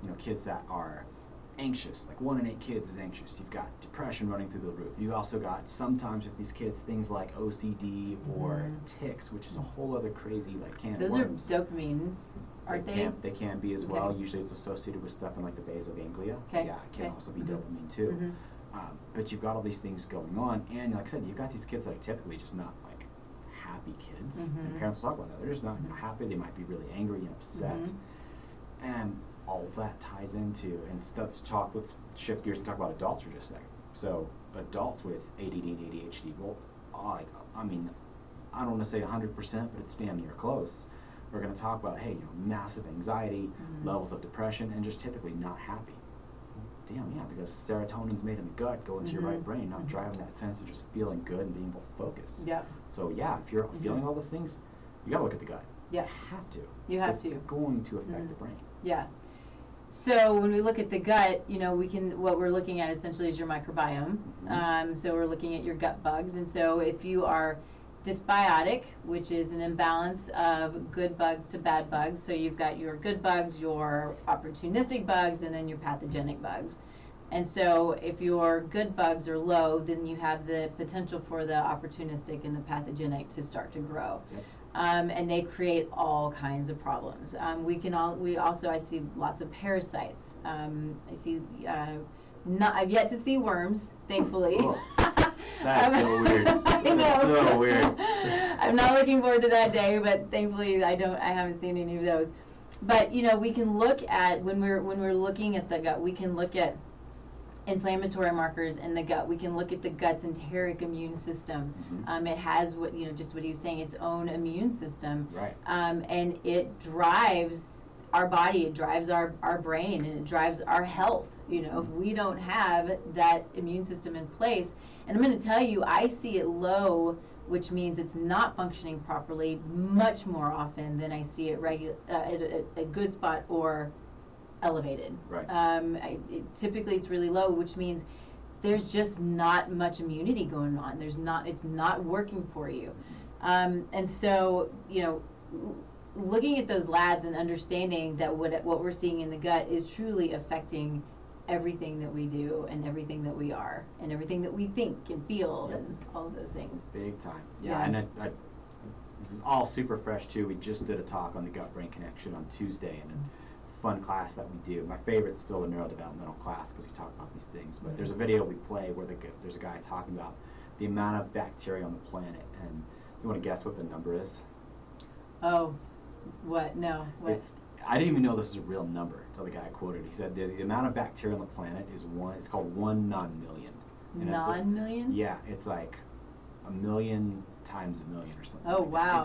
you know, kids that are anxious, like 1 in 8 kids is anxious. You've got depression running through the roof. You've also got sometimes with these kids things like OCD or tics, which is a whole other crazy like can of worms. Those are dopamine, aren't they? They can be as well. Usually it's associated with stuff in like the basal ganglia. Yeah, it can also be dopamine too. But you've got all these things going on, and like I said, you've got these kids that are typically just not like happy kids. And parents will talk about that. They're just not happy. They might be really angry and upset. And all of that ties into, and let's shift gears and talk about adults for just a second. So adults with ADD and ADHD, well, I mean, I don't want to say 100%, but it's damn near close. We're going to talk about, hey, you know, massive anxiety, levels of depression, and just typically not happy. Damn, yeah, because serotonin's made in the gut, going to your right brain, not driving that sense of just feeling good and being able to focus. So yeah, if you're feeling all those things, you got to look at the gut. You have to. You have to. It's going to affect the brain. So when we look at the gut, what we're looking at essentially is your microbiome. So we're looking at your gut bugs. And so if you are dysbiotic, which is an imbalance of good bugs to bad bugs, so you've got your good bugs, your opportunistic bugs, and then your pathogenic bugs. And so if your good bugs are low, then you have the potential for the opportunistic and the pathogenic to start to grow. Yep. And they create all kinds of problems. I see lots of parasites. I've yet to see worms, thankfully. Oh, that's so weird. I know. That's so weird. I'm not looking forward to that day, but thankfully I haven't seen any of those. But we can look at when we're looking at the gut, we can look at inflammatory markers in the gut. We can look at the gut's enteric immune system. It has just what he was saying, its own immune system. Right. And it drives our body, it drives our brain, and it drives our health. If we don't have that immune system in place, and I'm going to tell you, I see it low, which means it's not functioning properly, much more often than I see it at a good spot or elevated. Right. Typically it's really low, which means there's just not much immunity going on. It's not working for you. And so, looking at those labs and understanding that what we're seeing in the gut is truly affecting everything that we do and everything that we are and everything that we think and feel. Yep. And all of those things. Big time. Yeah. And this is all super fresh too. We just did a talk on the gut-brain connection on Tuesday, and fun class that we do. My favorite's still the neurodevelopmental class because we talk about these things. But there's a video we play where there's a guy talking about the amount of bacteria on the planet. And you want to guess what the number is? Oh, what? No. What? I didn't even know this was a real number until the guy quoted. He said the amount of bacteria on the planet is it's called 1 non-million. Non-million? Yeah, it's like a million times a million or something. Oh, like wow.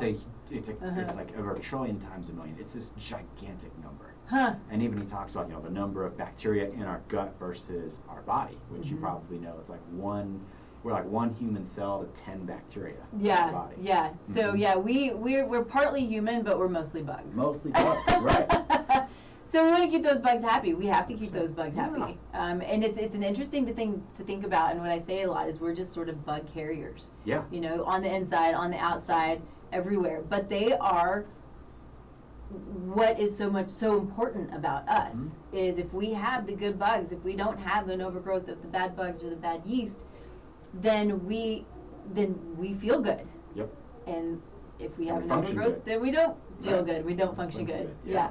It's like over a trillion times a million. It's this gigantic number. Huh. And even he talks about the number of bacteria in our gut versus our body, which you probably know. It's like we're like one human cell to 10 bacteria in our body. Yeah. So we're partly human, but we're mostly bugs. Mostly bugs, right. So we want to keep those bugs happy. We have to keep those bugs happy. And it's an interesting thing to think about. And what I say a lot is we're just sort of bug carriers. Yeah. On the inside, on the outside, everywhere. But they are what is so important about us is if we have the good bugs, if we don't have an overgrowth of the bad bugs or the bad yeast, then we feel good. Yep. And if we have an overgrowth, then we don't feel good. We don't function good. Yeah.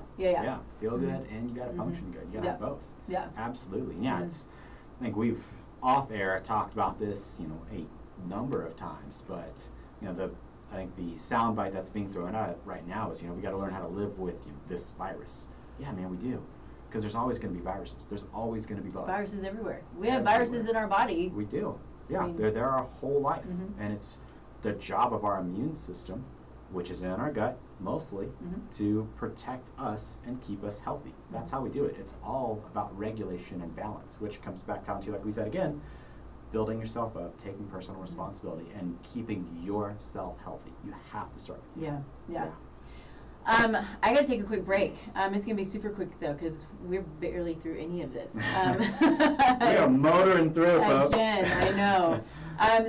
Feel good and you got to function good. You got to have both. Yeah. Absolutely. Yeah. I think we've off air talked about this, a number of times, but I think the soundbite that's being thrown out right now is, we got to learn how to live with this virus. Yeah, man, we do. Because there's always going to be viruses. There's always going to be bugs. Viruses everywhere. We have viruses in our body. We do. Yeah, they're there our whole life. And it's the job of our immune system, which is in our gut mostly, to protect us and keep us healthy. That's how we do it. It's all about regulation and balance, which comes back down to, like we said again, building yourself up, taking personal responsibility, and keeping yourself healthy. You have to start with you. Yeah. I gotta take a quick break. It's gonna be super quick though, because we're barely through any of this. We are motoring through, folks. Again, I know.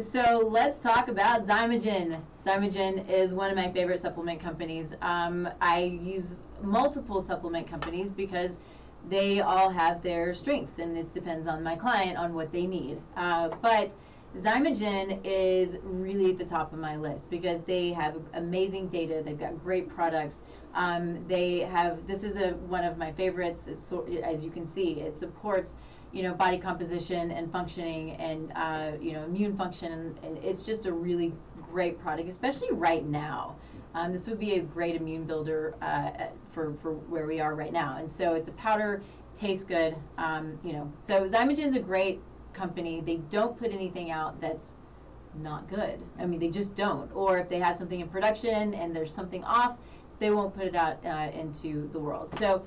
So let's talk about Zymogen. Zymogen is one of my favorite supplement companies. I use multiple supplement companies because they all have their strengths, and it depends on my client on what they need. But Zymogen is really at the top of my list because they have amazing data. They've got great products. This is one of my favorites. It's, as you can see, it supports body composition and functioning and immune function, and it's just a really great product, especially right now. This would be a great immune builder for where we are right now. And so it's a powder, tastes good. So Zymogen's a great company. They don't put anything out that's not good. I mean, they just don't. Or if they have something in production and there's something off, they won't put it out into the world. So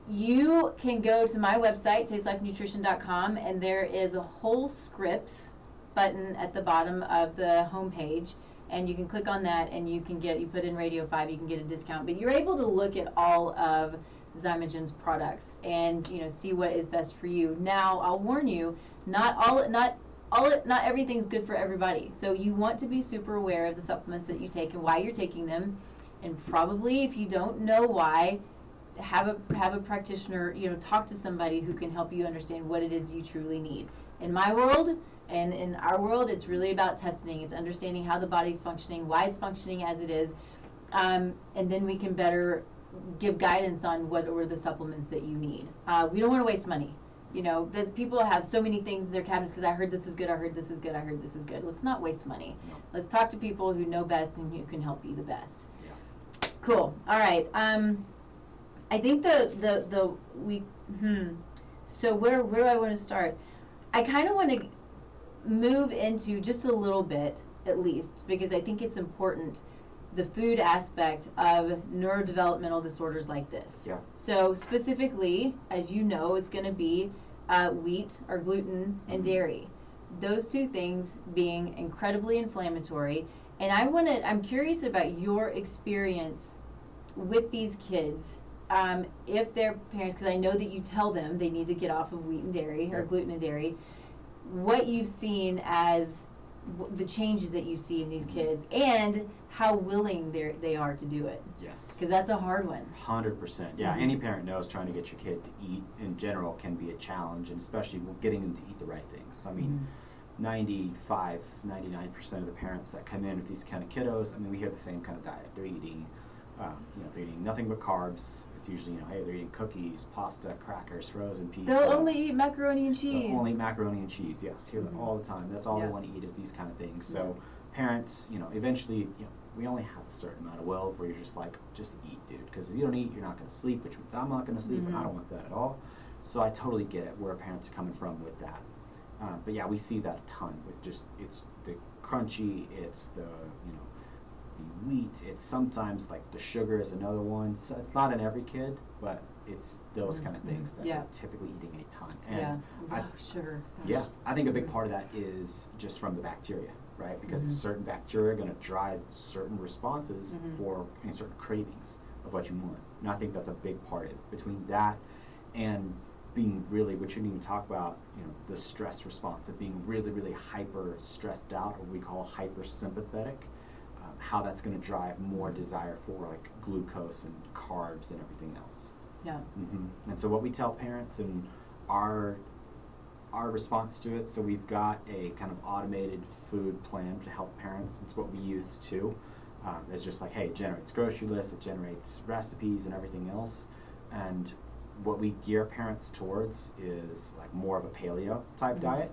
you can go to my website, tastelifenutrition.com, and there is a whole scripts button at the bottom of the homepage. And you can click on that, and you put in Radio 5, you can get a discount. But you're able to look at all of Zymogen's products and see what is best for you. Now, I'll warn you, not everything's good for everybody. So you want to be super aware of the supplements that you take and why you're taking them. And probably if you don't know why, have a practitioner, talk to somebody who can help you understand what it is you truly need. In my world and in our world, it's really about testing. It's understanding how the body's functioning, why it's functioning as it is, and then we can better give guidance on what are the supplements that you need. We don't want to waste money. There's people have so many things in their cabinets because I heard this is good, I heard this is good, I heard this is good. Let's not waste money. No. Let's talk to people who know best and who can help you the best. Yeah. Cool. All right. I think so where do I want to start? I kind of want to move into just a little bit, at least, because I think it's important, the food aspect of neurodevelopmental disorders like this. Yeah. So specifically, as you know, it's going to be wheat or gluten and dairy. Those two things being incredibly inflammatory. And I'm curious about your experience with these kids. If their parents, because I know that you tell them they need to get off of wheat and dairy or gluten and dairy, what you've seen as the changes that you see in these kids and how willing they are to do it. Yes. Because that's a hard one. 100%. Yeah, any parent knows trying to get your kid to eat in general can be a challenge, and especially getting them to eat the right things. I mean, 95, 99% of the parents that come in with these kind of kiddos, I mean, we hear the same kind of diet. They're eating, they're eating nothing but carbs. It's usually, hey, they're eating cookies, pasta, crackers, frozen pizza. They'll only eat macaroni and cheese. They'll only eat macaroni and cheese. Yes, hear that all the time. That's all they want to eat is these kind of things. So parents, eventually, we only have a certain amount of will where you're just like, just eat, dude. Because if you don't eat, you're not going to sleep, which means I'm not going to sleep, and I don't want that at all. So I totally get it where parents are coming from with that. But yeah, we see that a ton with just, it's the crunchy, it's the, the wheat, it's sometimes like the sugar is another one. So it's not in every kid, but it's those kind of things that they're typically eating a ton. And sugar. Gosh. Yeah, I think a big part of that is just from the bacteria, right? Because certain bacteria are going to drive certain responses for certain cravings of what you want. And I think that's a big part of it. Between that and being really, what you didn't even talk about, the stress response of being really, really hyper stressed out, or we call hypersympathetic, how that's going to drive more desire for like glucose and carbs and everything else. Yeah. And so what we tell parents and our response to it, so we've got a kind of automated food plan to help parents. It's what we use too. It's just like, hey, it generates grocery lists, it generates recipes and everything else. And what we gear parents towards is like more of a paleo type diet.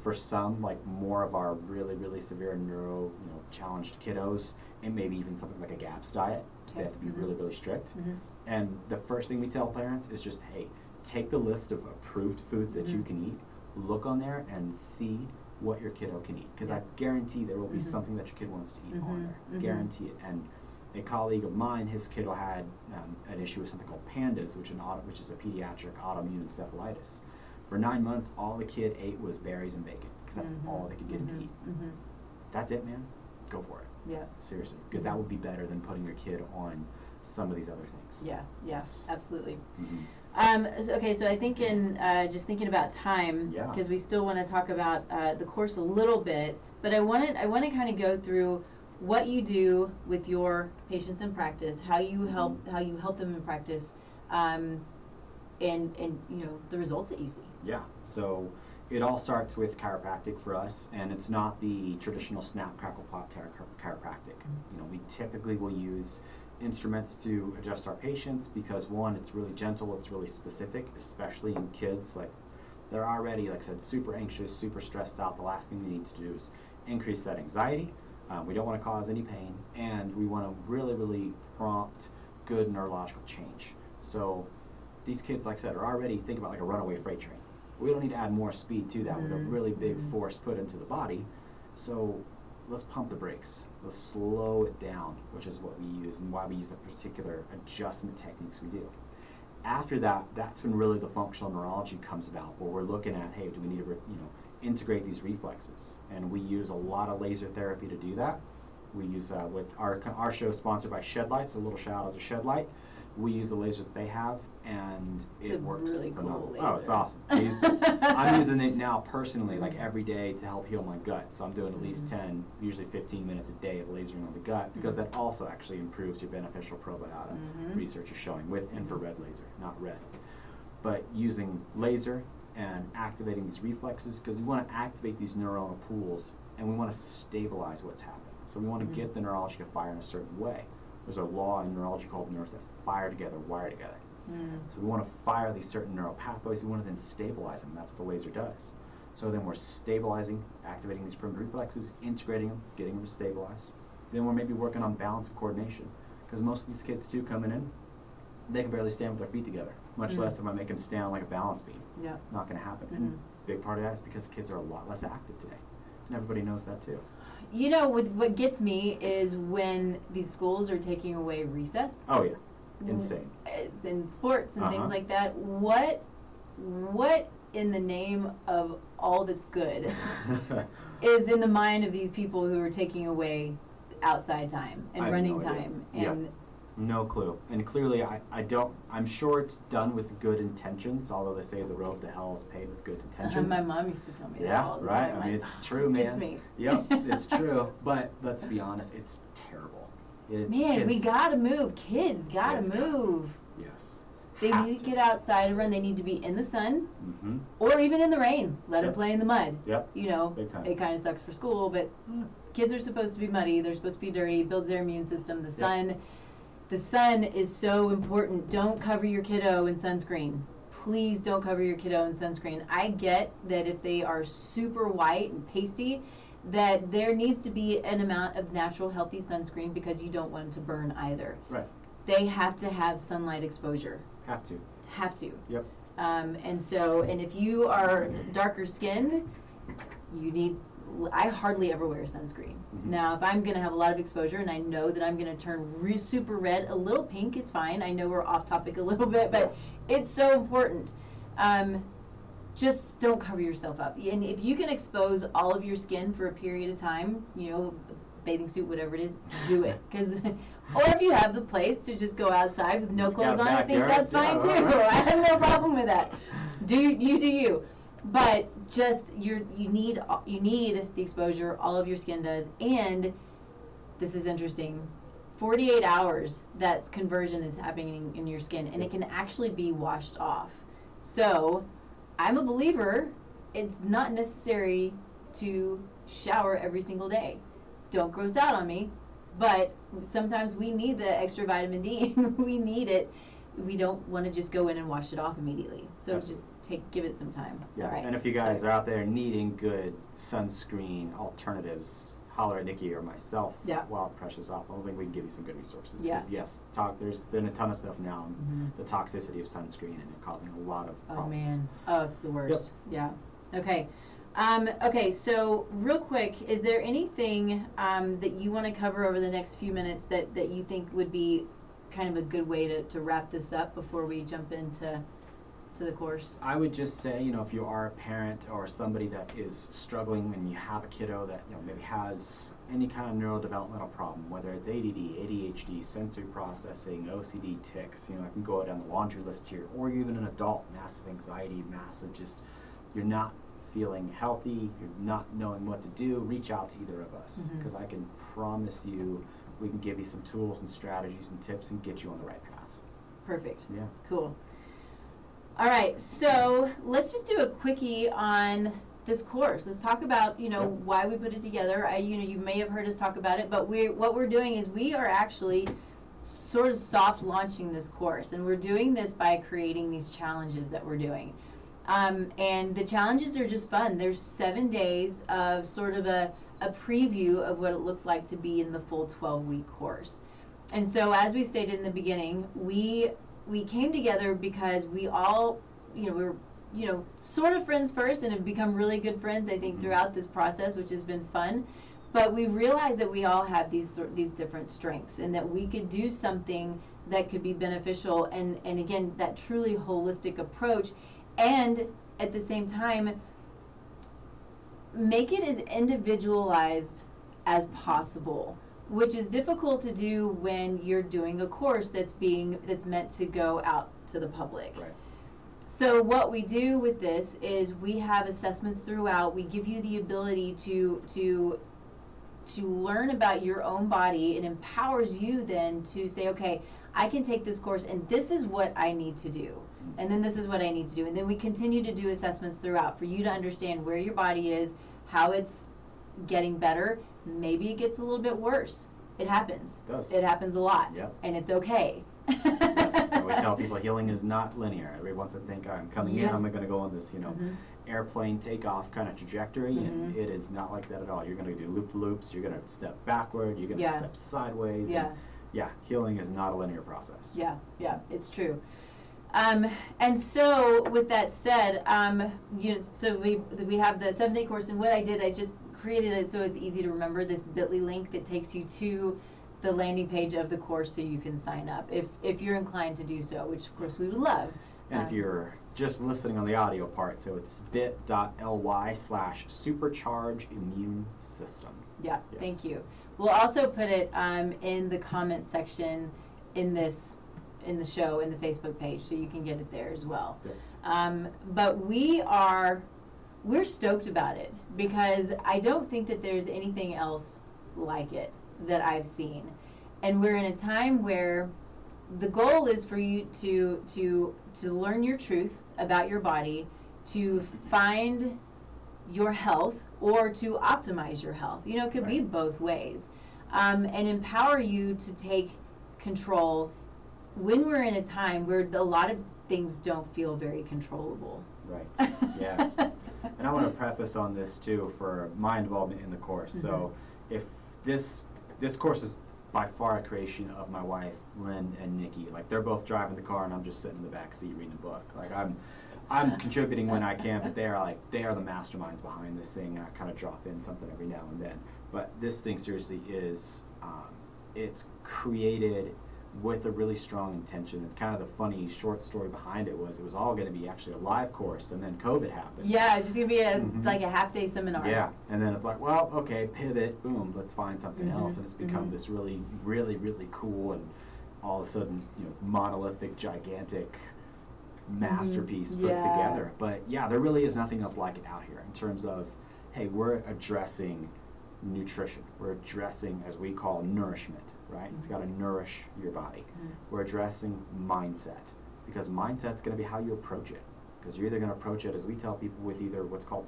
For some, like more of our really, really severe neuro, challenged kiddos, and maybe even something like a GAPS diet. They have to be really, really strict. And the first thing we tell parents is just, hey, take the list of approved foods that you can eat, look on there and see what your kiddo can eat. Because I guarantee there will be something that your kid wants to eat on there. Guarantee it. And a colleague of mine, his kiddo had an issue with something called PANDAS, which is a pediatric autoimmune encephalitis. For 9 months, all the kid ate was berries and bacon, because that's all they could get him to eat. That's it, man. Go for it. Yeah. Seriously, because that would be better than putting your kid on some of these other things. Yeah. Yes. Absolutely. Okay, so I think in just thinking about time, because we still want to talk about the course a little bit, but I want to kind of go through what you do with your patients in practice, how you help them in practice, and the results that you see. Yeah. So it all starts with chiropractic for us, and it's not the traditional snap, crackle, pop chiropractic. We typically will use instruments to adjust our patients because, one, it's really gentle, it's really specific, especially in kids. Like, they're already, like I said, super anxious, super stressed out. The last thing we need to do is increase that anxiety. We don't want to cause any pain, and we want to really, really prompt good neurological change. So these kids, like I said, are already, think about like a runaway freight train. We don't need to add more speed to that with a really big force put into the body. So let's pump the brakes. Let's slow it down, which is what we use and why we use the particular adjustment techniques we do. After that, that's when really the functional neurology comes about, where we're looking at, hey, do we need to integrate these reflexes? And we use a lot of laser therapy to do that. We use with our show sponsored by Shed Light, so a little shout out to Shed Light. We use the laser that they have, and it works really phenomenal. cool laser. Oh, it's awesome. I'm using it now personally, like every day, to help heal my gut. So I'm doing at least 10, usually 15 minutes a day of lasering on the gut, because that also actually improves your beneficial probiota. Research is showing with infrared laser, not red. But using laser and activating these reflexes, because we want to activate these neuronal pools, and we want to stabilize what's happening. So we want to get the neurology to fire in a certain way. There's a law in neurology called nerves that fire together, wire together. So we want to fire these certain neural pathways. We want to then stabilize them. That's what the laser does. So then we're stabilizing, activating these primitive reflexes, integrating them, getting them to stabilize. Then we're maybe working on balance and coordination, because most of these kids too coming in, they can barely stand with their feet together, much less if I make them stand like a balance beam. Yeah. Not going to happen. And a big part of that is because kids are a lot less active today. And everybody knows that too. You know, what gets me is when these schools are taking away recess. Oh yeah, insane. In sports and things like that. What in the name of all that's good is in the mind of these people who are taking away outside time and running time? And no clue. And clearly, I'm sure it's done with good intentions, although they say the road to hell is paved with good intentions. My mom used to tell me that all the time. Yeah, right. I mean, it's true, man. Gets me. Yep, it's true. But let's be honest, it's terrible. We gotta move. Kids gotta move. Yes. They need to get outside and run. They need to be in the sun, or even in the rain. Let them play in the mud. Yep. You know, Big time. it kind of sucks for school, but kids are supposed to be muddy. They're supposed to be dirty. It builds their immune system. The sun. The sun is so important. Don't cover your kiddo in sunscreen. Please don't cover your kiddo in sunscreen. I get that if they are super white and pasty, that there needs to be an amount of natural, healthy sunscreen, because you don't want them to burn either. Right. They have to have sunlight exposure. Have to. Have to. Yep. And if you are darker skinned, I hardly ever wear sunscreen. Now, if I'm going to have a lot of exposure and I know that I'm going to turn super red, a little pink is fine. I know we're off topic a little bit, but it's so important. Just don't cover yourself up. And if you can expose all of your skin for a period of time, you know, bathing suit, whatever it is, do it. Or if you have the place to just go outside with no clothes on, I think that's fine too. Right. I have no problem with that. Do you. But just you need the exposure. All of your skin does, and this is interesting. 48 hours, that conversion is happening in your skin, and it can actually be washed off. So, I'm a believer. It's not necessary to shower every single day. Don't gross out on me, but sometimes we need the extra vitamin D. We need it. We don't want to just go in and wash it off immediately. So just give it some time. Yeah. All right. And if you guys are out there needing good sunscreen alternatives, holler at Nikki or myself. Yeah. Wild Precious Off. I think we can give you some good resources. Yeah. Yes, there's been a ton of stuff now on the toxicity of sunscreen, and it causing a lot of problems. Oh man. Oh, it's the worst. Yep. Yeah. Okay. Okay. So real quick, is there anything that you want to cover over the next few minutes that you think would be kind of a good way to wrap this up before we jump into the course? I would just say, you know, if you are a parent or somebody that is struggling and you have a kiddo that, you know, maybe has any kind of neurodevelopmental problem, whether it's ADD, ADHD, sensory processing, OCD, tics, you know, I can go down the laundry list here, or even an adult, massive anxiety, massive just, you're not feeling healthy, you're not knowing what to do, reach out to either of us, because I can promise you we can give you some tools and strategies and tips and get you on the right path. Perfect. Yeah. Cool. All right, so let's just do a quickie on this course. Let's talk about, you know, why we put it together. You may have heard us talk about it, but what we're doing is we are actually sort of soft launching this course, and we're doing this by creating these challenges that we're doing. And the challenges are just fun. There's 7 days of sort of a preview of what it looks like to be in the full 12-week course. And so, as we stated in the beginning, we came together because we all, we're, sort of friends first and have become really good friends, I think, throughout this process, which has been fun. But we realized that we all have these different strengths, and that we could do something that could be beneficial, and again, that truly holistic approach, and at the same time, make it as individualized as possible. which is difficult to do when you're doing a course that's meant to go out to the public. Right. So what we do with this is we have assessments throughout. We give you the ability to learn about your own body. It empowers you then to say, okay, I can take this course and this is what I need to do. And then this is what I need to do. And then we continue to do assessments throughout for you to understand where your body is, how it's getting better. Maybe it gets a little bit worse. It happens. It does. It happens a lot. Yep. And it's okay. Yes. And we tell people healing is not linear. Everybody wants to think, I'm coming in, Yeah. I'm going to go on this, airplane takeoff kind of trajectory, and it is not like that at all. You're going to do loop-loops, you're going to step backward, you're going to step sideways. Yeah. And healing is not a linear process. Yeah, it's true. And so with that said, so we have the 7-day course, and what I did, I just created it so it's easy to remember, this bit.ly link that takes you to the landing page of the course so you can sign up if you're inclined to do so, which of course we would love. And if you're just listening on the audio part, so it's bit.ly/supercharge immune system. Yeah, Yes. Thank you. We'll also put it in the comment section in the show, in the Facebook page, so you can get it there as well. Good. But we're stoked about it because I don't think that there's anything else like it that I've seen. And we're in a time where the goal is for you to learn your truth about your body, to find your health, or to optimize your health. It could be both ways. And empower you to take control when we're in a time where a lot of things don't feel very controllable. Right. Yeah. And I want to preface on this too for my involvement in the course. So if this course is by far a creation of my wife, Lynn, and Nikki. Like, they're both driving the car and I'm just sitting in the back seat reading a book. Like, I'm contributing when I can, but they are the masterminds behind this thing. I kind of drop in something every now and then. But this thing seriously is, it's created with a really strong intention. And kind of the funny short story behind it was all going to be actually a live course, and then COVID happened. Yeah, it's just going to be like a half-day seminar. Yeah, and then it's like, well, okay, pivot, boom, let's find something else, and it's become this really, really, really cool, and all of a sudden, monolithic, gigantic masterpiece put together. But yeah, there really is nothing else like it out here in terms of, hey, we're addressing nutrition. We're addressing, as we call, nourishment, right? It's got to nourish your body. We're addressing mindset, because mindset's going to be how you approach it. Because you're either going to approach it, as we tell people, with either what's called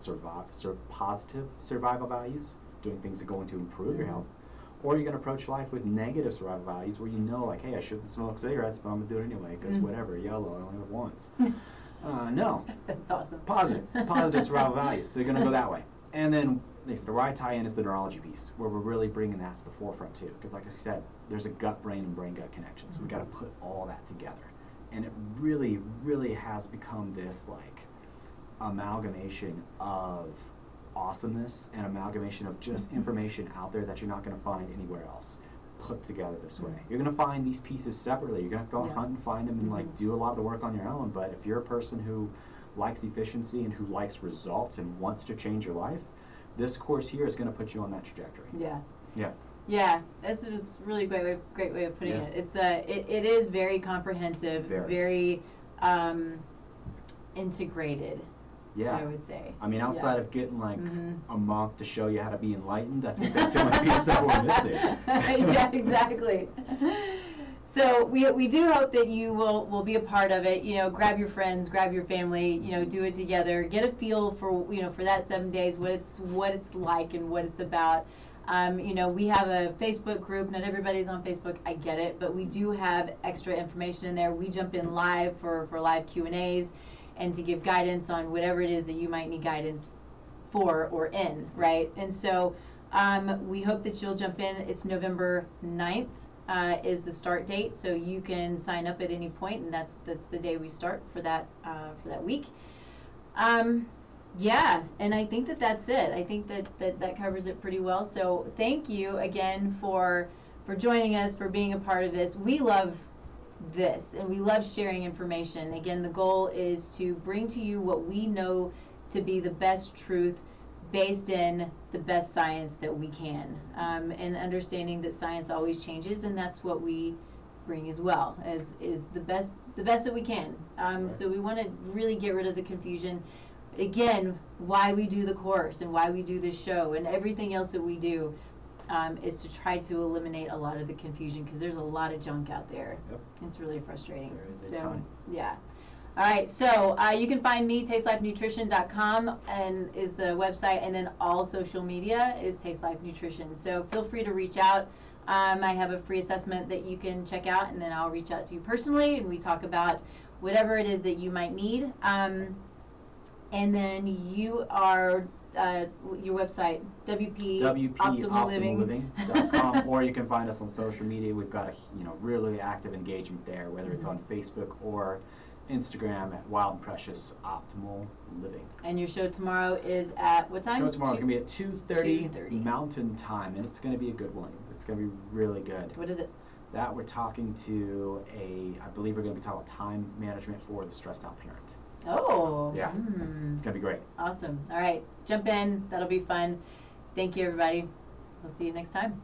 positive survival values, doing things that are going to improve your health, or you're going to approach life with negative survival values where like, hey, I shouldn't smoke cigarettes, but I'm going to do it anyway, because whatever, YOLO, I only live once. No. That's awesome. Positive survival values. So you're going to go that way. And then where I tie in is the neurology piece, where we're really bringing that to the forefront too. Because like I said, there's a gut-brain and brain-gut connection. So we got to put all that together. And it really, really has become this like amalgamation of awesomeness and amalgamation of just information out there that you're not going to find anywhere else put together this way. You're going to find these pieces separately. You're going to have to go hunt and find them and like do a lot of the work on your own. But if you're a person who likes efficiency and who likes results and wants to change your life, this course here is going to put you on that trajectory. Yeah, it's really a great way of putting it. It's it is very comprehensive, very integrated. Yeah, I would say. I mean, outside of getting like a monk to show you how to be enlightened, I think that's the only piece that we're missing. Yeah, exactly. So we do hope that you will be a part of it. Grab your friends, grab your family. Do it together. Get a feel for for that 7 days, what it's like and what it's about. We have a Facebook group. Not everybody's on Facebook. I get it, but we do have extra information in there. We jump in live for live Q&As and to give guidance on whatever it is that you might need guidance for or in, right? And so we hope that you'll jump in. It's November 9th. Is the start date, so you can sign up at any point, and that's the day we start for that week. Yeah, and I think that's it. I think that covers it pretty well. So thank you again for joining us, for being a part of this. We love this, and we love sharing information. Again, the goal is to bring to you what we know to be the best truth based in the best science that we can, and understanding that science always changes, and that's what we bring as well, as is the best that we can. So we want to really get rid of the confusion. Again, why we do the course and why we do this show and everything else that we do is to try to eliminate a lot of the confusion, because there's a lot of junk out there. Yep. It's really frustrating. There is a ton. Yeah. All right, so you can find me, tastelifenutrition.com, and is the website, and then all social media is Taste Life Nutrition. So feel free to reach out. I have a free assessment that you can check out, and then I'll reach out to you personally, and we talk about whatever it is that you might need. And then you are your website, WPOptimalLiving.com, or you can find us on social media. We've got a really active engagement there, whether it's on Facebook or Instagram at Wild and Precious Optimal Living. And your show tomorrow is at what time? Show tomorrow is going to be at 2:30 Mountain Time, and it's going to be a good one. It's going to be really good. What is it? That we're talking to I believe we're going to be talking about time management for the stressed out parent. Oh. So, yeah. It's going to be great. Awesome. All right. Jump in. That'll be fun. Thank you, everybody. We'll see you next time.